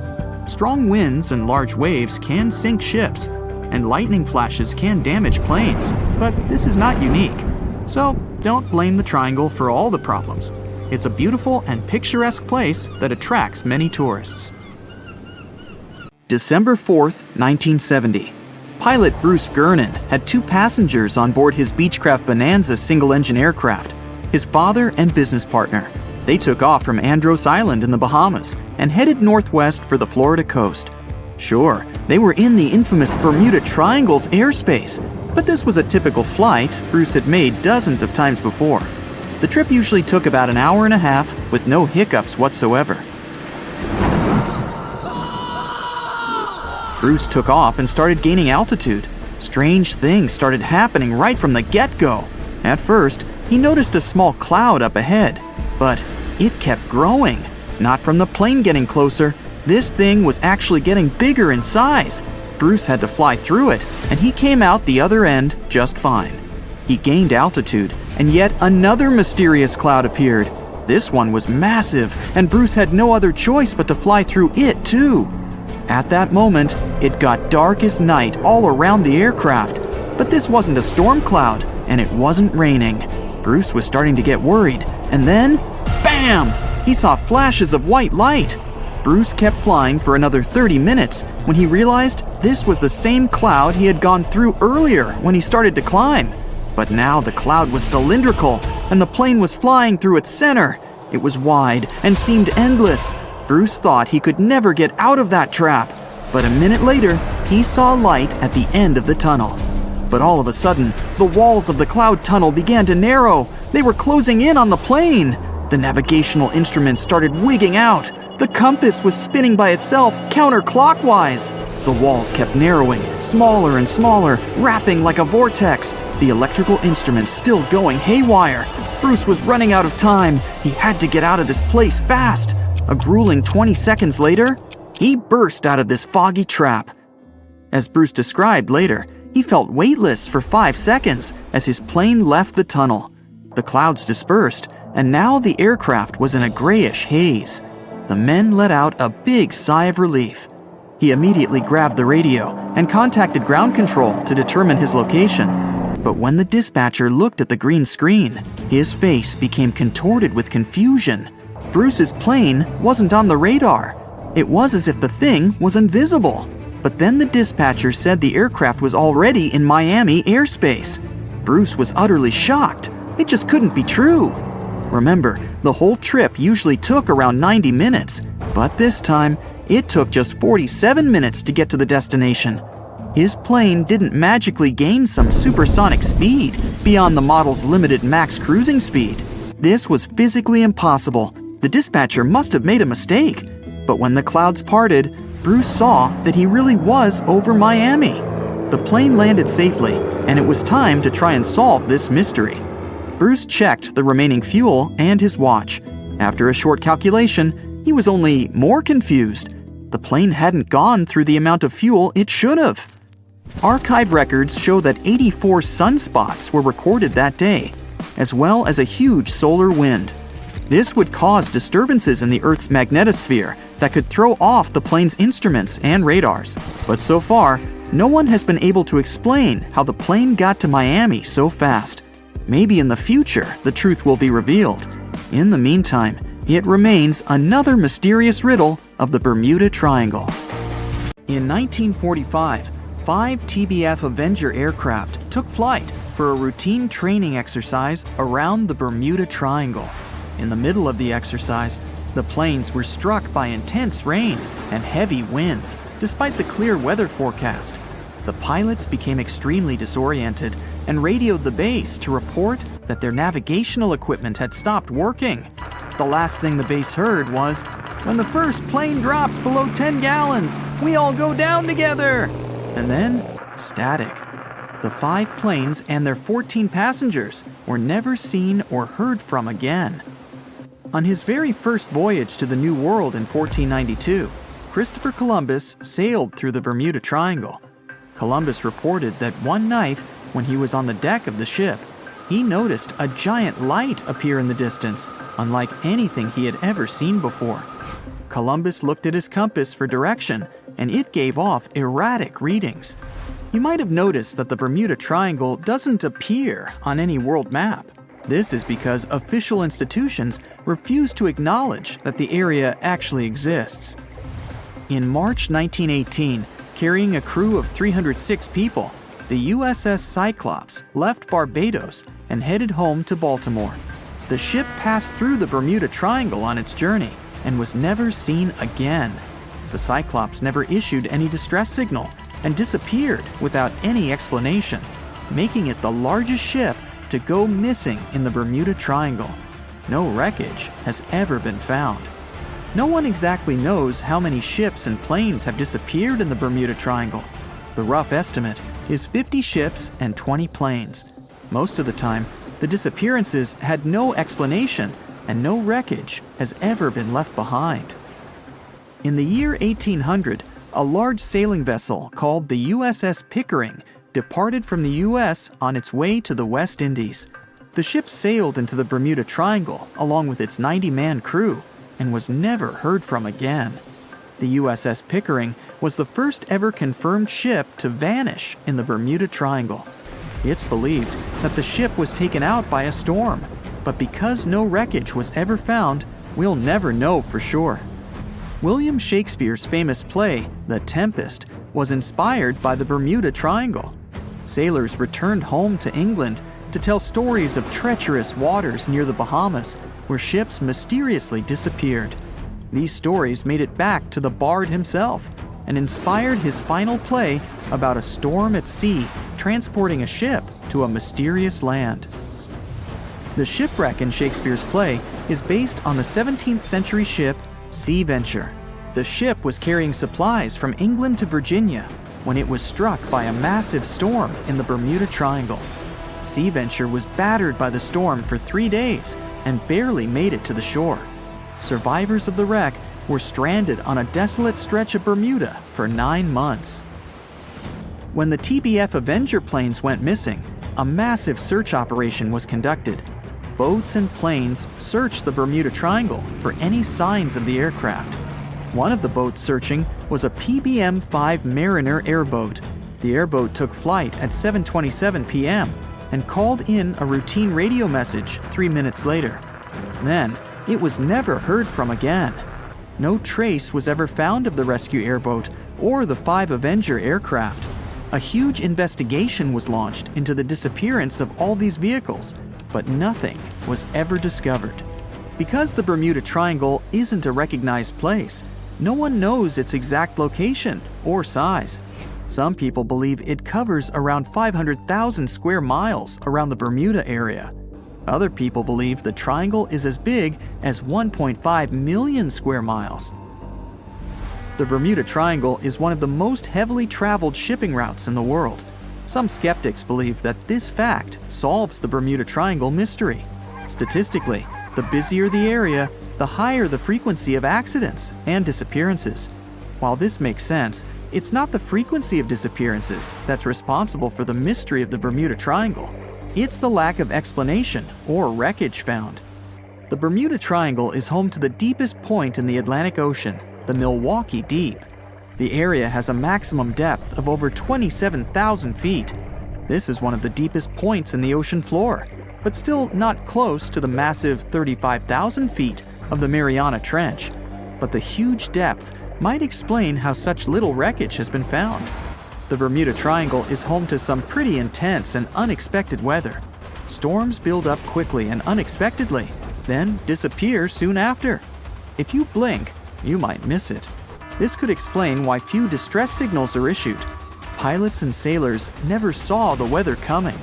Speaker 2: Strong winds and large waves can sink ships, and lightning flashes can damage planes, but this is not unique. So don't blame the triangle for all the problems. It's a beautiful and picturesque place that attracts many tourists. December 4th, 1970. Pilot Bruce Gernon had 2 passengers on board his Beechcraft Bonanza single-engine aircraft, his father and business partner. They took off from Andros Island in the Bahamas and headed northwest for the Florida coast. Sure, they were in the infamous Bermuda Triangle's airspace, but this was a typical flight Bruce had made dozens of times before. The trip usually took about an hour and a half with no hiccups whatsoever. Bruce took off and started gaining altitude. Strange things started happening right from the get-go. At first, he noticed a small cloud up ahead, but it kept growing. Not from the plane getting closer. This thing was actually getting bigger in size. Bruce had to fly through it, and he came out the other end just fine. He gained altitude, and yet another mysterious cloud appeared. This one was massive, and Bruce had no other choice but to fly through it too. At that moment, it got dark as night all around the aircraft. But this wasn't a storm cloud, and it wasn't raining. Bruce was starting to get worried, and then, bam! He saw flashes of white light. Bruce kept flying for another 30 minutes when he realized this was the same cloud he had gone through earlier when he started to climb. But now the cloud was cylindrical, and the plane was flying through its center. It was wide and seemed endless. Bruce thought he could never get out of that trap. But a minute later, he saw light at the end of the tunnel. But all of a sudden, the walls of the cloud tunnel began to narrow. They were closing in on the plane. The navigational instruments started wigging out. The compass was spinning by itself counterclockwise. The walls kept narrowing, smaller and smaller, wrapping like a vortex. The electrical instruments still going haywire. Bruce was running out of time. He had to get out of this place fast. A grueling 20 seconds later, he burst out of this foggy trap. As Bruce described later, he felt weightless for 5 seconds as his plane left the tunnel. The clouds dispersed, and now the aircraft was in a grayish haze. The men let out a big sigh of relief. He immediately grabbed the radio and contacted ground control to determine his location. But when the dispatcher looked at the green screen, his face became contorted with confusion. Bruce's plane wasn't on the radar. It was as if the thing was invisible. But then the dispatcher said the aircraft was already in Miami airspace. Bruce was utterly shocked. It just couldn't be true. Remember, the whole trip usually took around 90 minutes, but this time, it took just 47 minutes to get to the destination. His plane didn't magically gain some supersonic speed beyond the model's limited max cruising speed. This was physically impossible. The dispatcher must have made a mistake. But when the clouds parted, Bruce saw that he really was over Miami. The plane landed safely, and it was time to try and solve this mystery. Bruce checked the remaining fuel and his watch. After a short calculation, he was only more confused. The plane hadn't gone through the amount of fuel it should have. Archive records show that 84 sunspots were recorded that day, as well as a huge solar wind. This would cause disturbances in the Earth's magnetosphere that could throw off the plane's instruments and radars. But so far, no one has been able to explain how the plane got to Miami so fast. Maybe in the future, the truth will be revealed. In the meantime, it remains another mysterious riddle of the Bermuda Triangle. In 1945, 5 TBF Avenger aircraft took flight for a routine training exercise around the Bermuda Triangle. In the middle of the exercise, the planes were struck by intense rain and heavy winds, despite the clear weather forecast. The pilots became extremely disoriented and radioed the base to report that their navigational equipment had stopped working. The last thing the base heard was, "When the first plane drops below 10 gallons, we all go down together." And then, static. The 5 planes and their 14 passengers were never seen or heard from again. On his very first voyage to the New World in 1492, Christopher Columbus sailed through the Bermuda Triangle. Columbus reported that one night, when he was on the deck of the ship, he noticed a giant light appear in the distance, unlike anything he had ever seen before. Columbus looked at his compass for direction, and it gave off erratic readings. You might have noticed that the Bermuda Triangle doesn't appear on any world map. This is because official institutions refuse to acknowledge that the area actually exists. In March 1918, carrying a crew of 306 people, the USS Cyclops left Barbados and headed home to Baltimore. The ship passed through the Bermuda Triangle on its journey and was never seen again. The Cyclops never issued any distress signal and disappeared without any explanation, making it the largest ship to go missing in the Bermuda Triangle. No wreckage has ever been found. No one exactly knows how many ships and planes have disappeared in the Bermuda Triangle. The rough estimate is 50 ships and 20 planes. Most of the time, the disappearances had no explanation and no wreckage has ever been left behind. In the year 1800, a large sailing vessel called the USS Pickering departed from the US on its way to the West Indies. The ship sailed into the Bermuda Triangle along with its 90-man crew and was never heard from again. The USS Pickering was the first ever confirmed ship to vanish in the Bermuda Triangle. It's believed that the ship was taken out by a storm, but because no wreckage was ever found, we'll never know for sure. William Shakespeare's famous play, The Tempest, was inspired by the Bermuda Triangle. Sailors returned home to England to tell stories of treacherous waters near the Bahamas, where ships mysteriously disappeared. These stories made it back to the bard himself and inspired his final play about a storm at sea transporting a ship to a mysterious land. The shipwreck in Shakespeare's play is based on the 17th century ship Sea Venture. The ship was carrying supplies from England to Virginia when it was struck by a massive storm in the Bermuda Triangle. Sea Venture was battered by the storm for 3 days and barely made it to the shore. Survivors of the wreck were stranded on a desolate stretch of Bermuda for 9 months. When the TBF Avenger planes went missing, a massive search operation was conducted. Boats and planes searched the Bermuda Triangle for any signs of the aircraft. One of the boats searching was a PBM-5 Mariner airboat. The airboat took flight at 7:27 p.m. and called in a routine radio message 3 minutes later. Then, it was never heard from again. No trace was ever found of the rescue airboat or the 5 Avenger aircraft. A huge investigation was launched into the disappearance of all these vehicles, but nothing was ever discovered. Because the Bermuda Triangle isn't a recognized place, no one knows its exact location or size. Some people believe it covers around 500,000 square miles around the Bermuda area. Other people believe the triangle is as big as 1.5 million square miles. The Bermuda Triangle is one of the most heavily traveled shipping routes in the world. Some skeptics believe that this fact solves the Bermuda Triangle mystery. Statistically, the busier the area, the higher the frequency of accidents and disappearances. While this makes sense, it's not the frequency of disappearances that's responsible for the mystery of the Bermuda Triangle. It's the lack of explanation or wreckage found. The Bermuda Triangle is home to the deepest point in the Atlantic Ocean, the Milwaukee Deep. The area has a maximum depth of over 27,000 feet. This is one of the deepest points in the ocean floor, but still not close to the massive 35,000 feet of the Mariana Trench. But the huge depth might explain how such little wreckage has been found. The Bermuda Triangle is home to some pretty intense and unexpected weather. Storms build up quickly and unexpectedly, then disappear soon after. If you blink, you might miss it. This could explain why few distress signals are issued. Pilots and sailors never saw the weather coming.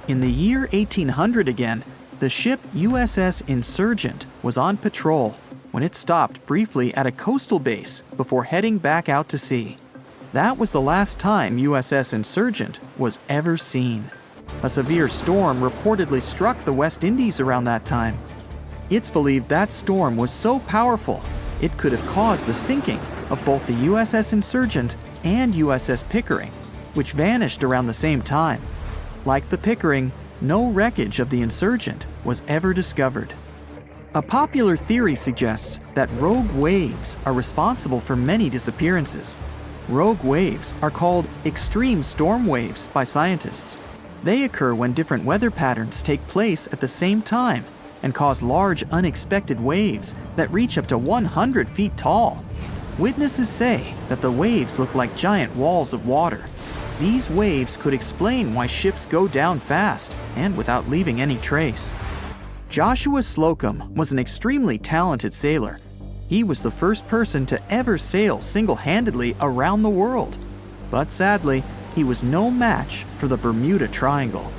Speaker 2: In the year 1800 again, the ship USS Insurgent was on patrol when it stopped briefly at a coastal base before heading back out to sea. That was the last time USS Insurgent was ever seen. A severe storm reportedly struck the West Indies around that time. It's believed that storm was so powerful, it could have caused the sinking of both the USS Insurgent and USS Pickering, which vanished around the same time. Like the Pickering, no wreckage of the Insurgent was ever discovered. A popular theory suggests that rogue waves are responsible for many disappearances. Rogue waves are called extreme storm waves by scientists. They occur when different weather patterns take place at the same time and cause large unexpected waves that reach up to 100 feet tall. Witnesses say that the waves look like giant walls of water. These waves could explain why ships go down fast and without leaving any trace. Joshua Slocum was an extremely talented sailor. He was the first person to ever sail single-handedly around the world. But sadly, he was no match for the Bermuda Triangle.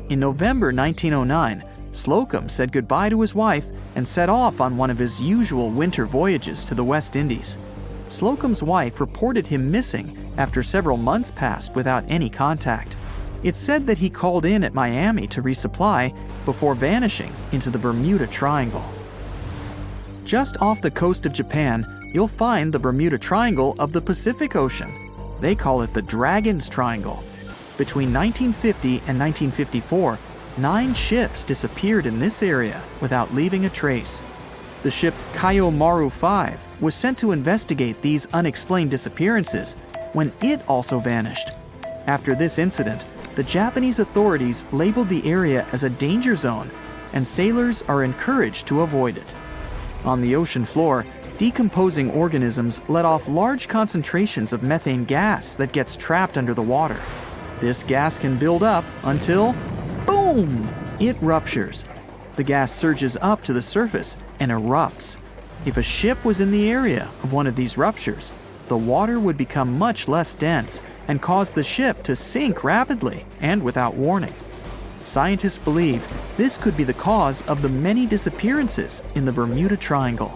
Speaker 2: In November 1909, Slocum said goodbye to his wife and set off on one of his usual winter voyages to the West Indies. Slocum's wife reported him missing after several months passed without any contact. It's said that he called in at Miami to resupply before vanishing into the Bermuda Triangle. Just off the coast of Japan, you'll find the Bermuda Triangle of the Pacific Ocean. They call it the Dragon's Triangle. Between 1950 and 1954, 9 ships disappeared in this area without leaving a trace. The ship Kaiomaru 5 was sent to investigate these unexplained disappearances when it also vanished. After this incident, the Japanese authorities labeled the area as a danger zone, and sailors are encouraged to avoid it. On the ocean floor, decomposing organisms let off large concentrations of methane gas that gets trapped under the water. This gas can build up until, boom, it ruptures. The gas surges up to the surface and erupts. If a ship was in the area of one of these ruptures, the water would become much less dense and cause the ship to sink rapidly and without warning. Scientists believe this could be the cause of the many disappearances in the Bermuda Triangle.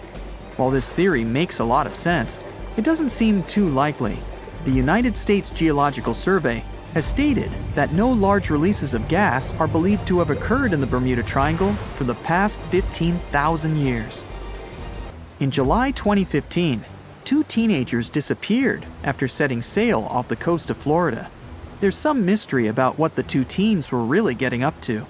Speaker 2: While this theory makes a lot of sense, it doesn't seem too likely. The United States Geological Survey has stated that no large releases of gas are believed to have occurred in the Bermuda Triangle for the past 15,000 years. In July 2015, 2 teenagers disappeared after setting sail off the coast of Florida. There's some mystery about what the 2 teens were really getting up to.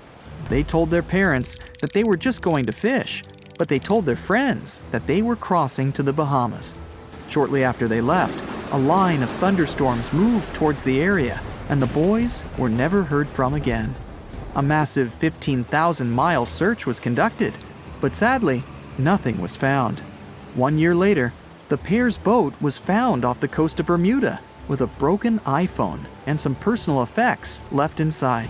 Speaker 2: They told their parents that they were just going to fish, but they told their friends that they were crossing to the Bahamas. Shortly after they left, a line of thunderstorms moved towards the area, and the boys were never heard from again. A massive 15,000-mile search was conducted, but sadly, nothing was found. 1 year later, the pair's boat was found off the coast of Bermuda with a broken iPhone and some personal effects left inside.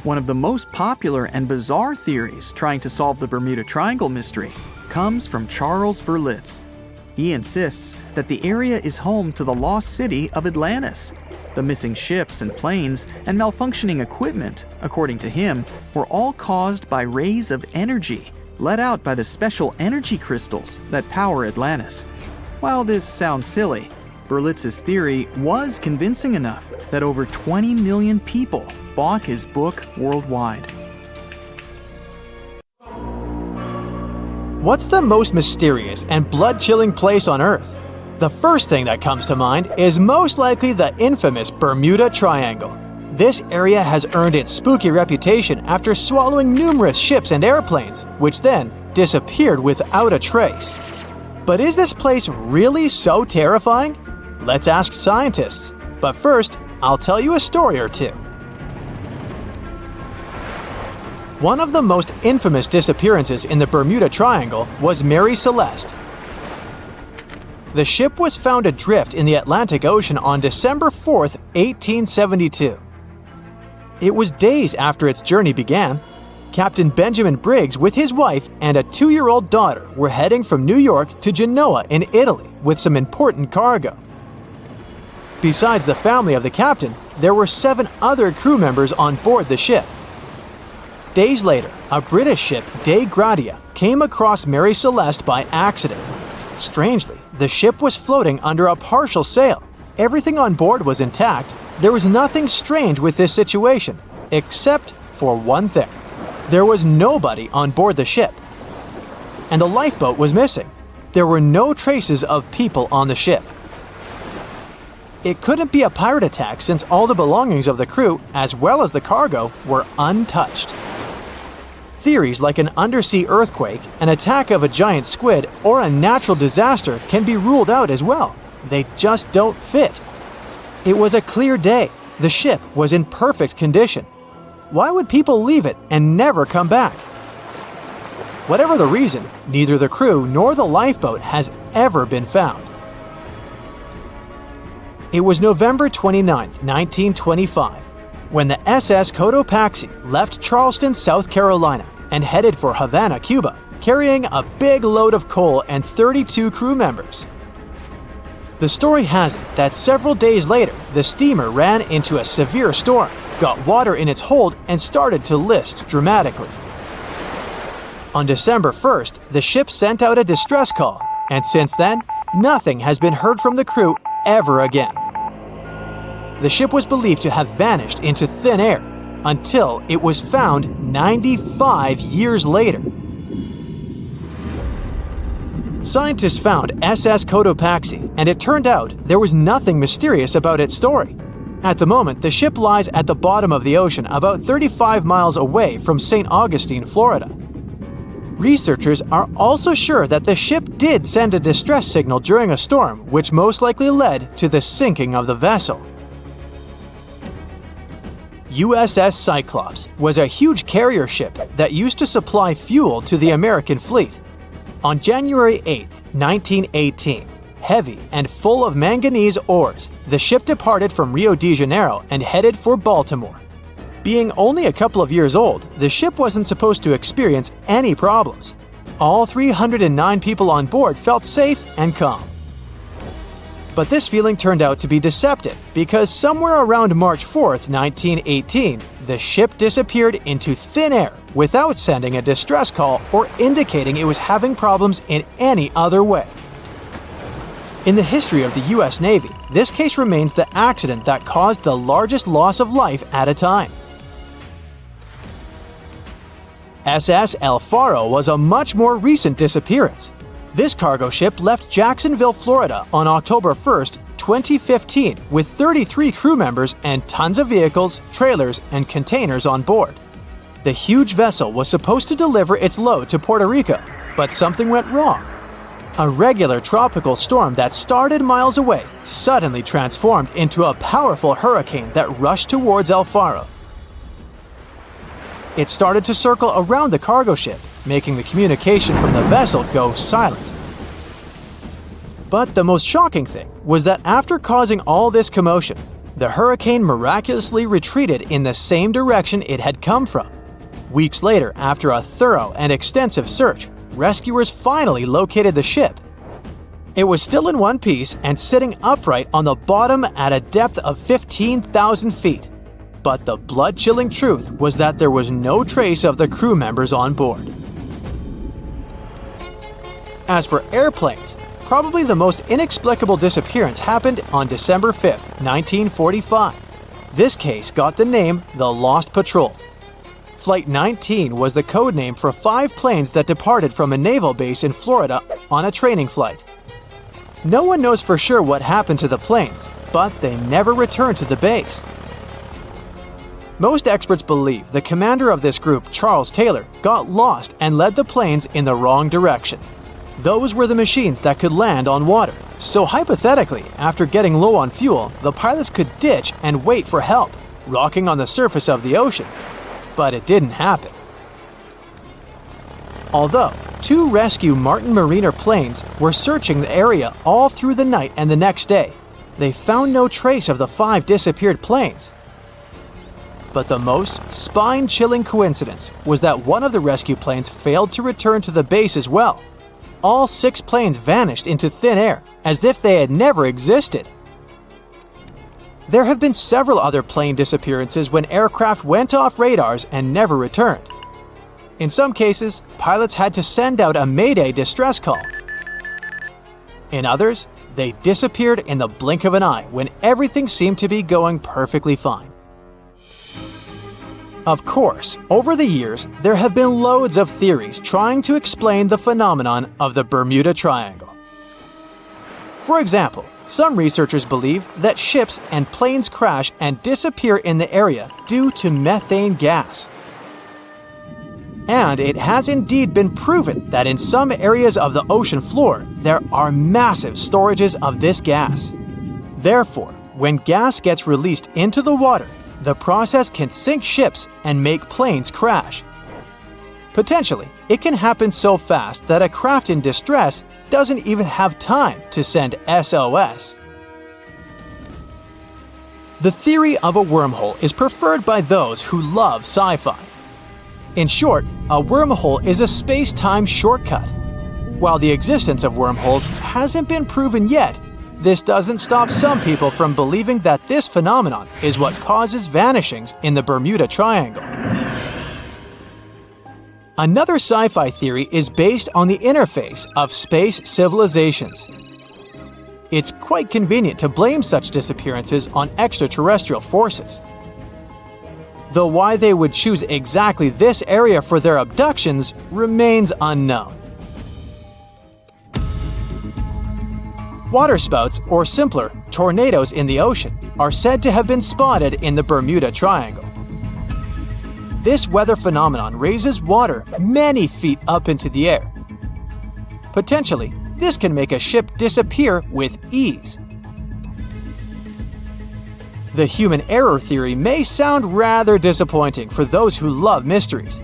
Speaker 2: One of the most popular and bizarre theories trying to solve the Bermuda Triangle mystery comes from Charles Berlitz. He insists that the area is home to the lost city of Atlantis. The missing ships and planes and malfunctioning equipment, according to him, were all caused by rays of energy let out by the special energy crystals that power Atlantis. While this sounds silly, Berlitz's theory was convincing enough that over 20 million people bought his book worldwide.
Speaker 3: What's the most mysterious and blood-chilling place on Earth? The first thing that comes to mind is most likely the infamous Bermuda Triangle. This area has earned its spooky reputation after swallowing numerous ships and airplanes, which then disappeared without a trace. But is this place really so terrifying? Let's ask scientists. But first, I'll tell you a story or two. One of the most infamous disappearances in the Bermuda Triangle was Mary Celeste. The ship was found adrift in the Atlantic Ocean on December 4, 1872. It was days after its journey began. Captain Benjamin Briggs with his wife and a 2-year-old daughter were heading from New York to Genoa in Italy with some important cargo. Besides the family of the captain, there were 7 other crew members on board the ship. Days later, a British ship, Dei Gratia, came across Mary Celeste by accident. Strangely, the ship was floating under a partial sail. Everything on board was intact. There was nothing strange with this situation, except for one thing. There was nobody on board the ship. And the lifeboat was missing. There were no traces of people on the ship. It couldn't be a pirate attack since all the belongings of the crew, as well as the cargo, were untouched. Theories like an undersea earthquake, an attack of a giant squid, or a natural disaster can be ruled out as well. They just don't fit. It was a clear day. The ship was in perfect condition. Why would people leave it and never come back? Whatever the reason, neither the crew nor the lifeboat has ever been found. It was November 29, 1925, when the SS Cotopaxi left Charleston, South Carolina, and headed for Havana, Cuba, carrying a big load of coal and 32 crew members. The story has it that several days later, the steamer ran into a severe storm, got water in its hold, and started to list dramatically. On December 1st, the ship sent out a distress call, and since then, nothing has been heard from the crew ever again. The ship was believed to have vanished into thin air until it was found 95 years later. Scientists found SS Cotopaxi, and it turned out there was nothing mysterious about its story. At the moment, the ship lies at the bottom of the ocean about 35 miles away from St. Augustine, Florida. Researchers are also sure that the ship did send a distress signal during a storm, which most likely led to the sinking of the vessel. USS Cyclops was a huge carrier ship that used to supply fuel to the American fleet. On January 8, 1918, heavy and full of manganese ores, the ship departed from Rio de Janeiro and headed for Baltimore. Being only a couple of years old, the ship wasn't supposed to experience any problems. All 309 people on board felt safe and calm. But this feeling turned out to be deceptive because somewhere around March 4, 1918, the ship disappeared into thin air without sending a distress call or indicating it was having problems in any other way. In the history of the US Navy, this case remains the accident that caused the largest loss of life at a time. SS El Faro was a much more recent disappearance. This cargo ship left Jacksonville, Florida on October 1st, 2015 with 33 crew members and tons of vehicles, trailers, and containers on board. The huge vessel was supposed to deliver its load to Puerto Rico, but something went wrong. A regular tropical storm that started miles away suddenly transformed into a powerful hurricane that rushed towards El Faro. It started to circle around the cargo ship, making the communication from the vessel go silent. But the most shocking thing was that after causing all this commotion, the hurricane miraculously retreated in the same direction it had come from. Weeks later, after a thorough and extensive search, rescuers finally located the ship. It was still in one piece and sitting upright on the bottom at a depth of 15,000 feet. But the blood-chilling truth was that there was no trace of the crew members on board. As for airplanes, probably the most inexplicable disappearance happened on December 5, 1945. This case got the name the Lost Patrol. Flight 19 was the code name for 5 planes that departed from a naval base in Florida on a training flight. No one knows for sure what happened to the planes, but they never returned to the base. Most experts believe the commander of this group, Charles Taylor, got lost and led the planes in the wrong direction. Those were the machines that could land on water, so hypothetically, after getting low on fuel, the pilots could ditch and wait for help, rocking on the surface of the ocean. But it didn't happen. Although 2 rescue Martin Mariner planes were searching the area all through the night and the next day, they found no trace of the 5 disappeared planes. But the most spine-chilling coincidence was that one of the rescue planes failed to return to the base as well. All 6 planes vanished into thin air, as if they had never existed. There have been several other plane disappearances when aircraft went off radars and never returned. In some cases, pilots had to send out a Mayday distress call. In others, they disappeared in the blink of an eye when everything seemed to be going perfectly fine. Of course, over the years, there have been loads of theories trying to explain the phenomenon of the Bermuda Triangle. For example, some researchers believe that ships and planes crash and disappear in the area due to methane gas. And it has indeed been proven that in some areas of the ocean floor, there are massive storages of this gas. Therefore, when gas gets released into the water, the process can sink ships and make planes crash. Potentially, it can happen so fast that a craft in distress doesn't even have time to send SOS. The theory of a wormhole is preferred by those who love sci-fi. In short, a wormhole is a space-time shortcut. While the existence of wormholes hasn't been proven yet, this doesn't stop some people from believing that this phenomenon is what causes vanishings in the Bermuda Triangle. Another sci-fi theory is based on the interface of space civilizations. It's quite convenient to blame such disappearances on extraterrestrial forces. Though why they would choose exactly this area for their abductions remains unknown. Waterspouts, or simpler, tornadoes in the ocean, are said to have been spotted in the Bermuda Triangle. This weather phenomenon raises water many feet up into the air. Potentially, this can make a ship disappear with ease. The human error theory may sound rather disappointing for those who love mysteries,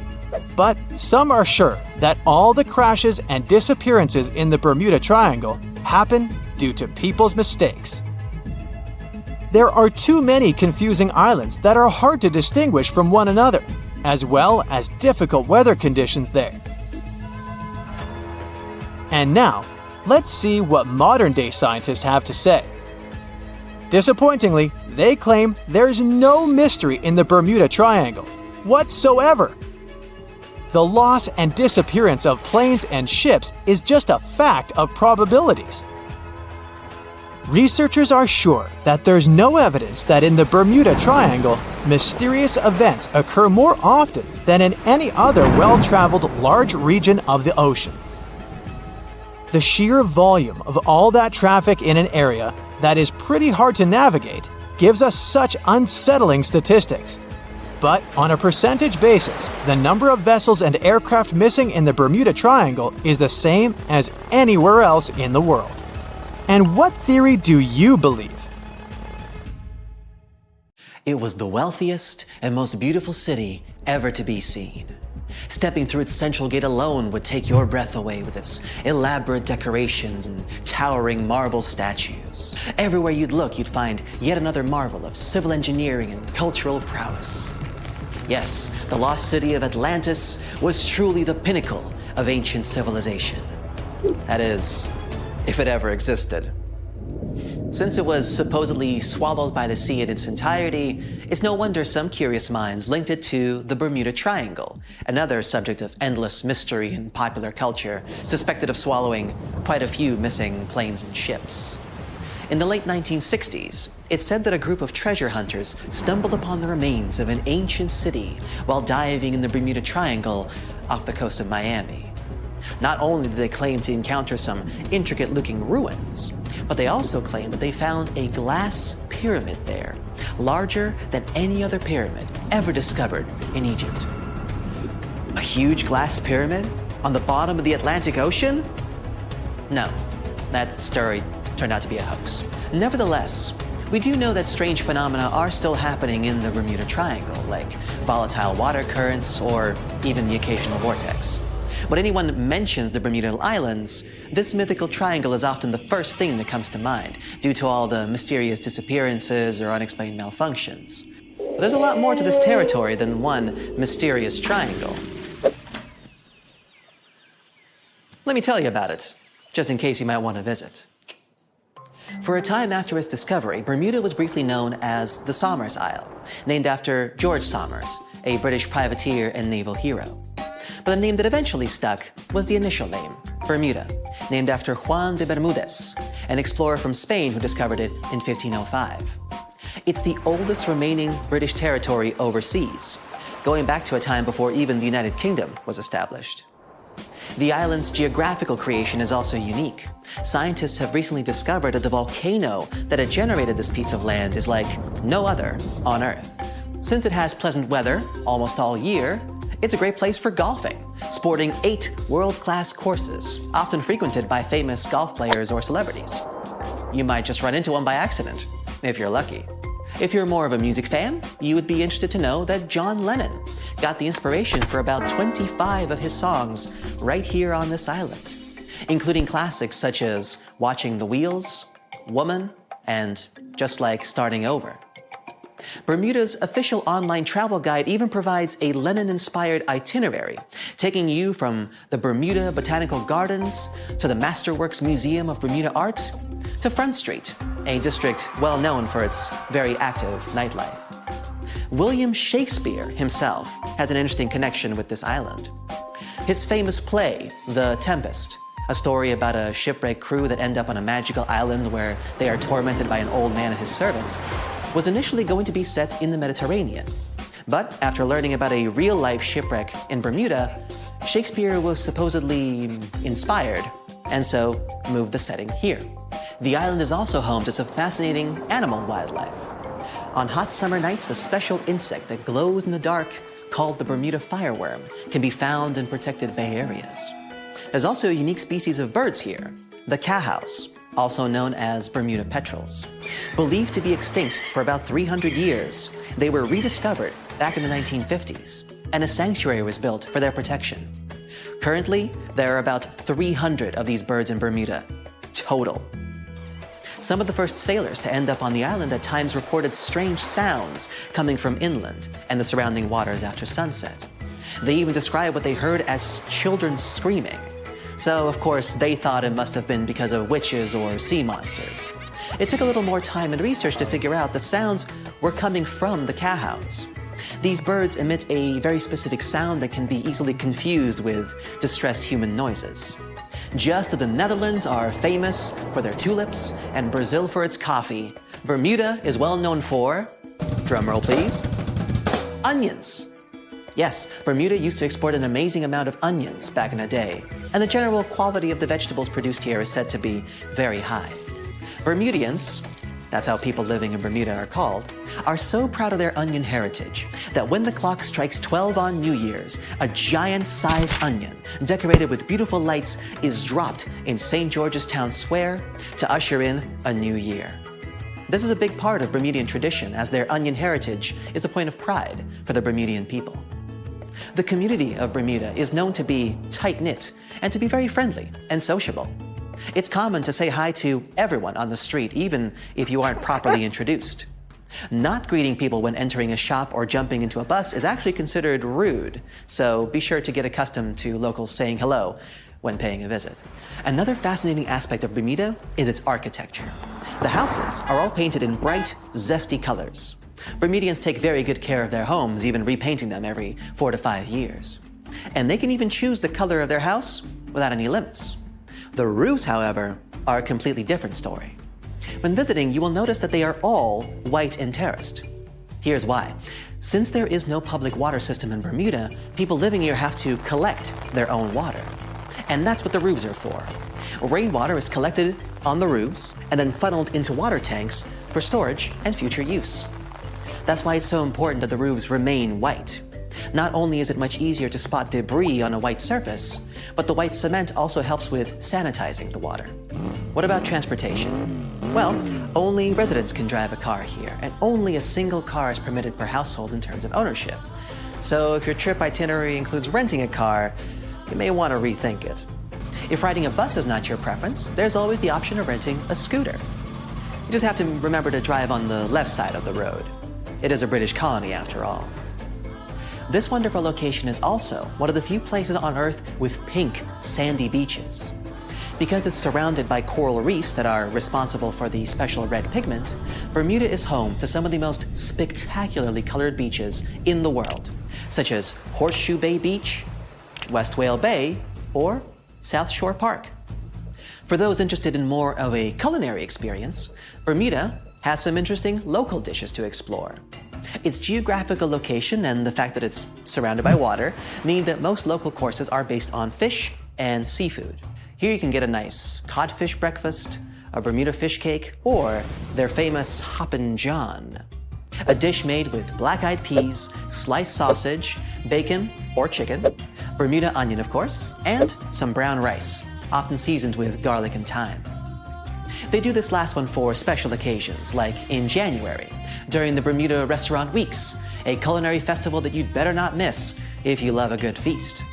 Speaker 3: but some are sure that all the crashes and disappearances in the Bermuda Triangle happen due to people's mistakes. There are too many confusing islands that are hard to distinguish from one another, as well as difficult weather conditions there. And now, let's see what modern-day scientists have to say. Disappointingly, they claim there's no mystery in the Bermuda Triangle whatsoever. The loss and disappearance of planes and ships is just a fact of probabilities. Researchers are sure that there's no evidence that in the Bermuda Triangle, mysterious events occur more often than in any other well-traveled large region of the ocean. The sheer volume of all that traffic in an area that is pretty hard to navigate gives us such unsettling statistics. But on a percentage basis, the number of vessels and aircraft missing in the Bermuda Triangle is the same as anywhere else in the world. And what theory do you believe?
Speaker 4: It was the wealthiest and most beautiful city ever to be seen. Stepping through its central gate alone would take your breath away with its elaborate decorations and towering marble statues. Everywhere you'd look, you'd find yet another marvel of civil engineering and cultural prowess. Yes, the lost city of Atlantis was truly the pinnacle of ancient civilization. That is, if it ever existed. Since it was supposedly swallowed by the sea in its entirety, it's no wonder some curious minds linked it to the Bermuda Triangle, another subject of endless mystery in popular culture, suspected of swallowing quite a few missing planes and ships. In the late 1960s, it's said that a group of treasure hunters stumbled upon the remains of an ancient city while diving in the Bermuda Triangle off the coast of Miami. Not only did they claim to encounter some intricate-looking ruins, but they also claimed that they found a glass pyramid there, larger than any other pyramid ever discovered in Egypt. A huge glass pyramid on the bottom of the Atlantic Ocean? No, that story turned out to be a hoax. Nevertheless, we do know that strange phenomena are still happening in the Bermuda Triangle, like volatile water currents or even the occasional vortex. When anyone mentions the Bermuda Islands, this mythical triangle is often the first thing that comes to mind, due to all the mysterious disappearances or unexplained malfunctions. But there's a lot more to this territory than one mysterious triangle. Let me tell you about it, just in case you might want to visit. For a time after its discovery, Bermuda was briefly known as the Somers Isle, named after George Somers, a British privateer and naval hero. But the name that eventually stuck was the initial name, Bermuda, named after Juan de Bermudez, an explorer from Spain who discovered it in 1505. It's the oldest remaining British territory overseas, going back to a time before even the United Kingdom was established. The island's geographical creation is also unique. Scientists have recently discovered that the volcano that had generated this piece of land is like no other on Earth. Since it has pleasant weather almost all year, it's a great place for golfing, sporting 8 world-class courses, often frequented by famous golf players or celebrities. You might just run into one by accident, if you're lucky. If you're more of a music fan, you would be interested to know that John Lennon got the inspiration for about 25 of his songs right here on this island, including classics such as Watching the Wheels, Woman, and Just Like Starting Over. Bermuda's official online travel guide even provides a Lennon-inspired itinerary, taking you from the Bermuda Botanical Gardens to the Masterworks Museum of Bermuda Art to Front Street, a district well known for its very active nightlife. William Shakespeare himself has an interesting connection with this island. His famous play, The Tempest, a story about a shipwrecked crew that end up on a magical island where they are tormented by an old man and his servants, was initially going to be set in the Mediterranean. But after learning about a real-life shipwreck in Bermuda, Shakespeare was supposedly inspired, and so moved the setting here. The island is also home to some fascinating animal wildlife. On hot summer nights, a special insect that glows in the dark, called the Bermuda fireworm, can be found in protected bay areas. There's also a unique species of birds here, the cowhouse, also known as Bermuda petrels. Believed to be extinct for about 300 years, they were rediscovered back in the 1950s, and a sanctuary was built for their protection. Currently, there are about 300 of these birds in Bermuda, total. Some of the first sailors to end up on the island at times reported strange sounds coming from inland and the surrounding waters after sunset. They even described what they heard as children screaming. So, of course, they thought it must have been because of witches or sea monsters. It took a little more time and research to figure out the sounds were coming from the cowhouse. These birds emit a very specific sound that can be easily confused with distressed human noises. Just as the Netherlands are famous for their tulips and Brazil for its coffee, Bermuda is well known for, drumroll please, onions. Yes, Bermuda used to export an amazing amount of onions back in the day, and the general quality of the vegetables produced here is said to be very high. Bermudians, that's how people living in Bermuda are called, are so proud of their onion heritage that when the clock strikes 12 on New Year's, a giant-sized onion decorated with beautiful lights is dropped in St. George's Town Square to usher in a new year. This is a big part of Bermudian tradition, as their onion heritage is a point of pride for the Bermudian people. The community of Bermuda is known to be tight-knit and to be very friendly and sociable. It's common to say hi to everyone on the street, even if you aren't properly introduced. Not greeting people when entering a shop or jumping into a bus is actually considered rude, so be sure to get accustomed to locals saying hello when paying a visit. Another fascinating aspect of Bermuda is its architecture. The houses are all painted in bright, zesty colors. Bermudians take very good care of their homes, even repainting them every 4 to 5 years. And they can even choose the color of their house without any limits. The roofs, however, are a completely different story. When visiting, you will notice that they are all white and terraced. Here's why. Since there is no public water system in Bermuda, people living here have to collect their own water. And that's what the roofs are for. Rainwater is collected on the roofs and then funneled into water tanks for storage and future use. That's why it's so important that the roofs remain white. Not only is it much easier to spot debris on a white surface, but the white cement also helps with sanitizing the water. What about transportation? Well, only residents can drive a car here, and only a single car is permitted per household in terms of ownership. So if your trip itinerary includes renting a car, you may want to rethink it. If riding a bus is not your preference, there's always the option of renting a scooter. You just have to remember to drive on the left side of the road. It is a British colony after all. This wonderful location is also one of the few places on Earth with pink, sandy beaches. Because it's surrounded by coral reefs that are responsible for the special red pigment, Bermuda is home to some of the most spectacularly colored beaches in the world, such as Horseshoe Bay Beach, West Whale Bay, or South Shore Park. For those interested in more of a culinary experience, Bermuda has some interesting local dishes to explore. Its geographical location and the fact that it's surrounded by water mean that most local courses are based on fish and seafood. Here you can get a nice codfish breakfast, a Bermuda fish cake, or their famous Hoppin' John, a dish made with black-eyed peas, sliced sausage, bacon or chicken, Bermuda onion, of course, and some brown rice, often seasoned with garlic and thyme. They do this last one for special occasions, like in January, during the Bermuda Restaurant Weeks, a culinary festival that you'd better not miss if you love a good feast.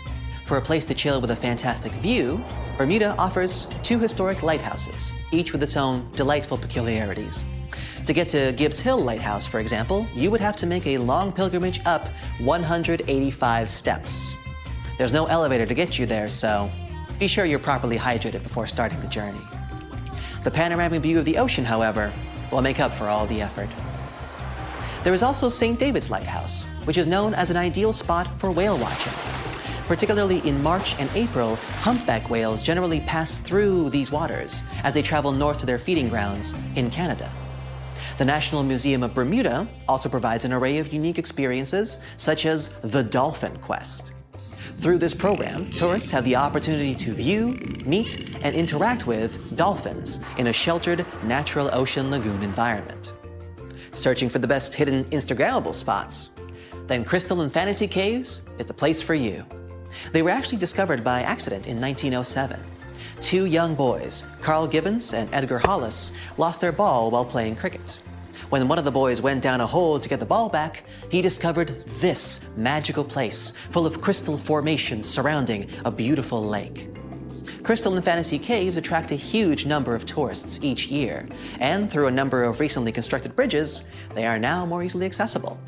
Speaker 4: For a place to chill with a fantastic view, Bermuda offers 2 historic lighthouses, each with its own delightful peculiarities. To get to Gibbs Hill Lighthouse, for example, you would have to make a long pilgrimage up 185 steps. There's no elevator to get you there, so be sure you're properly hydrated before starting the journey. The panoramic view of the ocean, however, will make up for all the effort. There is also St. David's Lighthouse, which is known as an ideal spot for whale watching. Particularly in March and April, humpback whales generally pass through these waters as they travel north to their feeding grounds in Canada. The National Museum of Bermuda also provides an array of unique experiences, such as the Dolphin Quest. Through this program, tourists have the opportunity to view, meet, and interact with dolphins in a sheltered, natural ocean lagoon environment. Searching for the best hidden Instagrammable spots? Then Crystal and Fantasy Caves is the place for you. They were actually discovered by accident in 1907. 2 young boys, Carl Gibbons and Edgar Hollis, lost their ball while playing cricket. When one of the boys went down a hole to get the ball back, he discovered this magical place full of crystal formations surrounding a beautiful lake. Crystal and Fantasy Caves attract a huge number of tourists each year, and through a number of recently constructed bridges, they are now more easily accessible.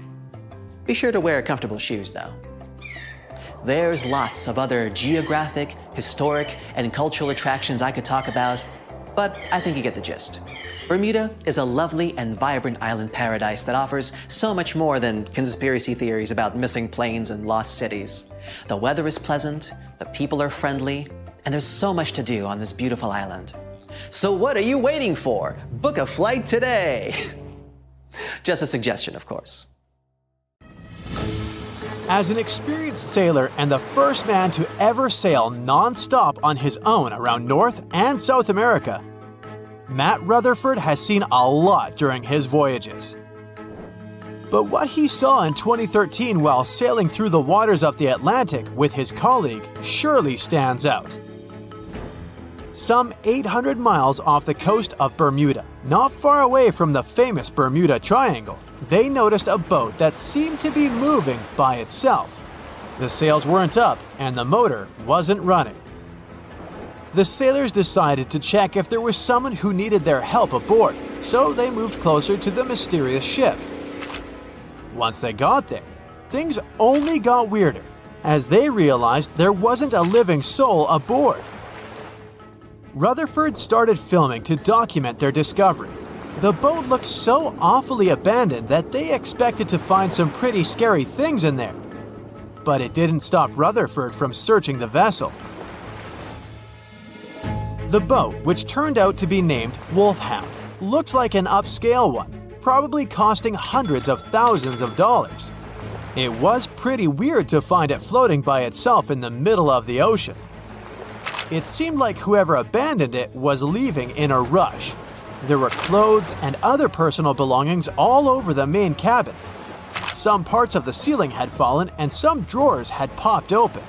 Speaker 4: Be sure to wear comfortable shoes, though. There's lots of other geographic, historic, and cultural attractions I could talk about, but I think you get the gist. Bermuda is a lovely and vibrant island paradise that offers so much more than conspiracy theories about missing planes and lost cities. The weather is pleasant, the people are friendly, and there's so much to do on this beautiful island. So what are you waiting for? Book a flight today! Just a suggestion, of course.
Speaker 3: As an experienced sailor and the first man to ever sail non-stop on his own around North and South America, Matt Rutherford has seen a lot during his voyages. But what he saw in 2013 while sailing through the waters of the Atlantic with his colleague surely stands out. Some 800 miles off the coast of Bermuda, not far away from the famous Bermuda Triangle, they noticed a boat that seemed to be moving by itself. The sails weren't up and the motor wasn't running. The sailors decided to check if there was someone who needed their help aboard, so they moved closer to the mysterious ship. Once they got there, things only got weirder, as they realized there wasn't a living soul aboard. Rutherford started filming to document their discovery. The boat looked so awfully abandoned that they expected to find some pretty scary things in there. But it didn't stop Rutherford from searching the vessel. The boat, which turned out to be named Wolfhound, looked like an upscale one, probably costing hundreds of thousands of dollars. It was pretty weird to find it floating by itself in the middle of the ocean. It seemed like whoever abandoned it was leaving in a rush. There were clothes and other personal belongings all over the main cabin. Some parts of the ceiling had fallen and some drawers had popped open.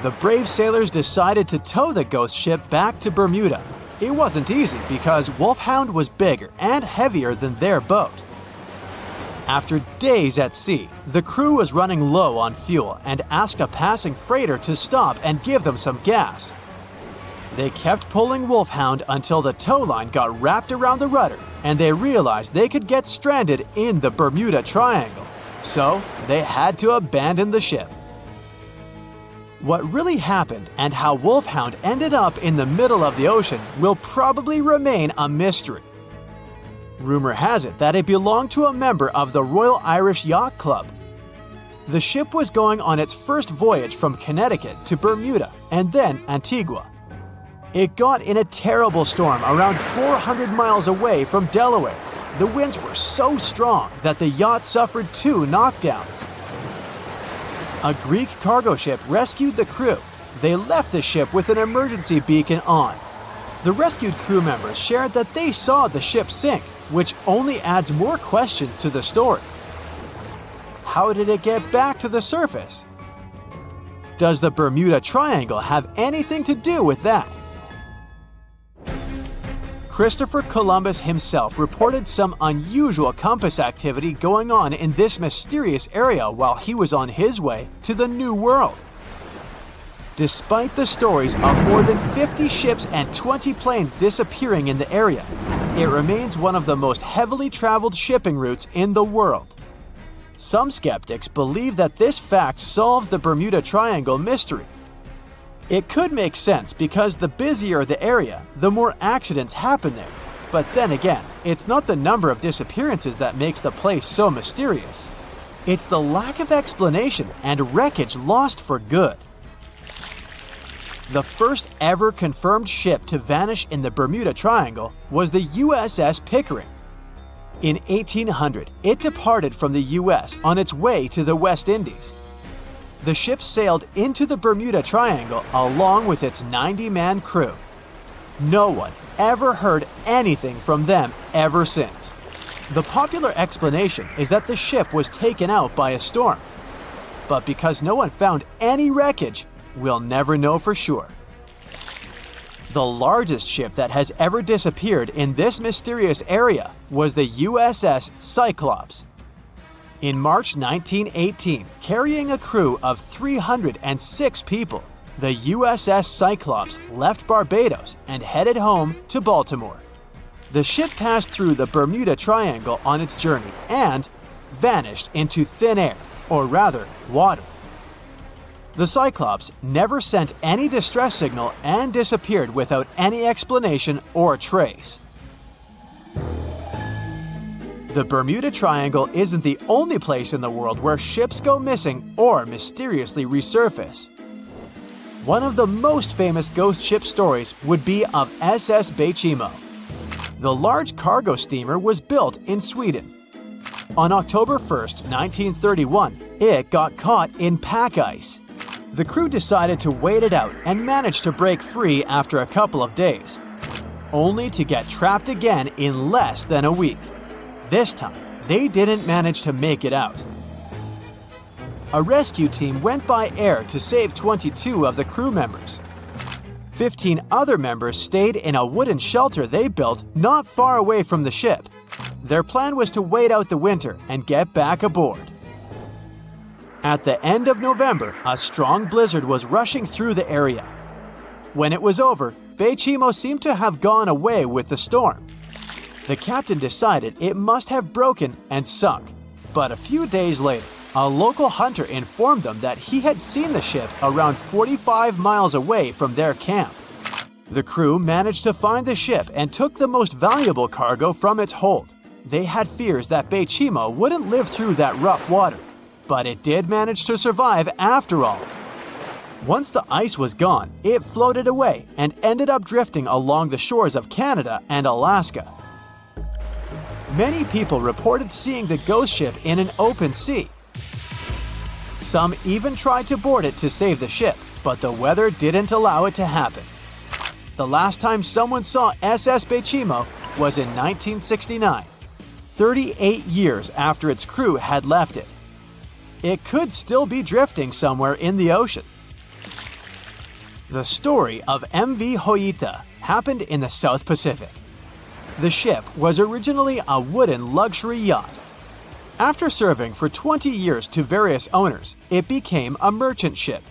Speaker 3: The brave sailors decided to tow the ghost ship back to Bermuda. It wasn't easy because Wolfhound was bigger and heavier than their boat. After days at sea, the crew was running low on fuel and asked a passing freighter to stop and give them some gas. They kept pulling Wolfhound until the tow line got wrapped around the rudder and they realized they could get stranded in the Bermuda Triangle. So they had to abandon the ship. What really happened and how Wolfhound ended up in the middle of the ocean will probably remain a mystery. Rumor has it that it belonged to a member of the Royal Irish Yacht Club. The ship was going on its first voyage from Connecticut to Bermuda and then Antigua. It got in a terrible storm around 400 miles away from Delaware. The winds were so strong that the yacht suffered 2 knockdowns. A Greek cargo ship rescued the crew. They left the ship with an emergency beacon on. The rescued crew members shared that they saw the ship sink, which only adds more questions to the story. How did it get back to the surface? Does the Bermuda Triangle have anything to do with that? Christopher Columbus himself reported some unusual compass activity going on in this mysterious area while he was on his way to the New World. Despite the stories of more than 50 ships and 20 planes disappearing in the area, it remains one of the most heavily traveled shipping routes in the world. Some skeptics believe that this fact solves the Bermuda Triangle mystery. It could make sense because the busier the area, the more accidents happen there. But then again, it's not the number of disappearances that makes the place so mysterious. It's the lack of explanation and wreckage lost for good. The first ever confirmed ship to vanish in the Bermuda Triangle was the USS Pickering. In 1800, it departed from the US on its way to the West Indies. The ship sailed into the Bermuda Triangle along with its 90-man crew. No one ever heard anything from them ever since. The popular explanation is that the ship was taken out by a storm. But because no one found any wreckage, we'll never know for sure. The largest ship that has ever disappeared in this mysterious area was the USS Cyclops. In March 1918, carrying a crew of 306 people, the USS Cyclops left Barbados and headed home to Baltimore. The ship passed through the Bermuda Triangle on its journey and vanished into thin air, or rather, water. The Cyclops never sent any distress signal and disappeared without any explanation or trace. The Bermuda Triangle isn't the only place in the world where ships go missing or mysteriously resurface. One of the most famous ghost ship stories would be of SS Bechimo. The large cargo steamer was built in Sweden. On October 1st, 1931, it got caught in pack ice. The crew decided to wait it out and managed to break free after a couple of days, only to get trapped again in less than a week. This time, they didn't manage to make it out. A rescue team went by air to save 22 of the crew members. 15 other members stayed in a wooden shelter they built not far away from the ship. Their plan was to wait out the winter and get back aboard. At the end of November, a strong blizzard was rushing through the area. When it was over, Beichimo seemed to have gone away with the storm. The captain decided it must have broken and sunk, but a few days later, a local hunter informed them that he had seen the ship around 45 miles away from their camp. The crew managed to find the ship and took the most valuable cargo from its hold. They had fears that Beichimo wouldn't live through that rough water, but it did manage to survive after all. Once the ice was gone, it floated away and ended up drifting along the shores of Canada and Alaska. Many people reported seeing the ghost ship in an open sea. Some even tried to board it to save the ship, but the weather didn't allow it to happen. The last time someone saw SS Beichimo was in 1969, 38 years after its crew had left it. It could still be drifting somewhere in the ocean. The story of MV Hoita happened in the South Pacific. The ship was originally a wooden luxury yacht. After serving for 20 years to various owners, it became a merchant ship.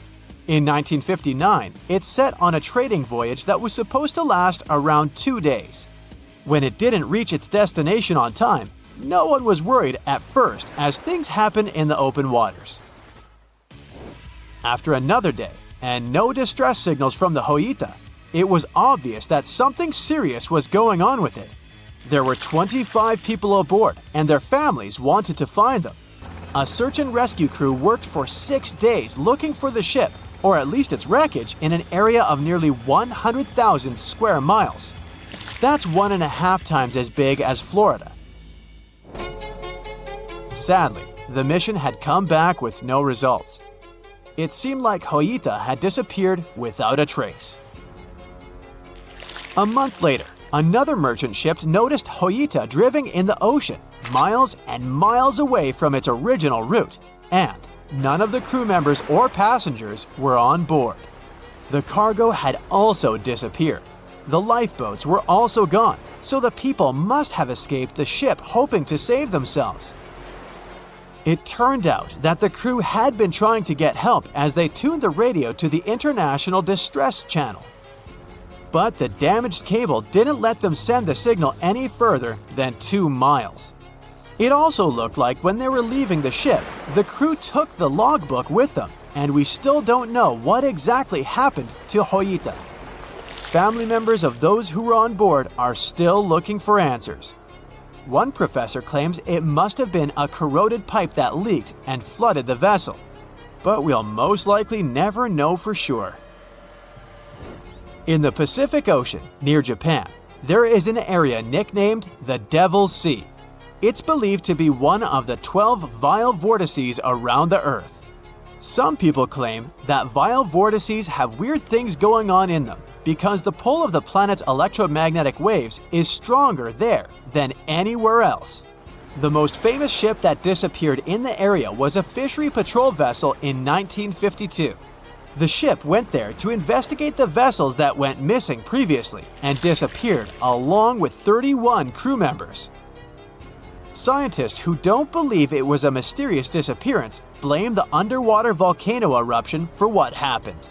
Speaker 3: In 1959, it set on a trading voyage that was supposed to last around 2 days. When it didn't reach its destination on time, no one was worried at first, as things happen in the open waters. After another day, and no distress signals from the Hoita, it was obvious that something serious was going on with it. There were 25 people aboard, and their families wanted to find them. A search and rescue crew worked for 6 days looking for the ship, or at least its wreckage, in an area of nearly 100,000 square miles. That's 1.5 times as big as Florida. Sadly, the mission had come back with no results. It seemed like Hoita had disappeared without a trace. A month later, another merchant ship noticed Hoita drifting in the ocean, miles and miles away from its original route, and none of the crew members or passengers were on board. The cargo had also disappeared. The lifeboats were also gone, so the people must have escaped the ship hoping to save themselves. It turned out that the crew had been trying to get help as they tuned the radio to the International Distress Channel. But the damaged cable didn't let them send the signal any further than 2 miles. It also looked like when they were leaving the ship, the crew took the logbook with them, and we still don't know what exactly happened to Hoita. Family members of those who were on board are still looking for answers. One professor claims it must have been a corroded pipe that leaked and flooded the vessel, but we'll most likely never know for sure. In the Pacific Ocean, near Japan, there is an area nicknamed the Devil's Sea. It's believed to be one of the 12 vile vortices around the Earth. Some people claim that vile vortices have weird things going on in them because the pull of the planet's electromagnetic waves is stronger there than anywhere else. The most famous ship that disappeared in the area was a fishery patrol vessel in 1952. The ship went there to investigate the vessels that went missing previously and disappeared along with 31 crew members. Scientists who don't believe it was a mysterious disappearance blame the underwater volcano eruption for what happened.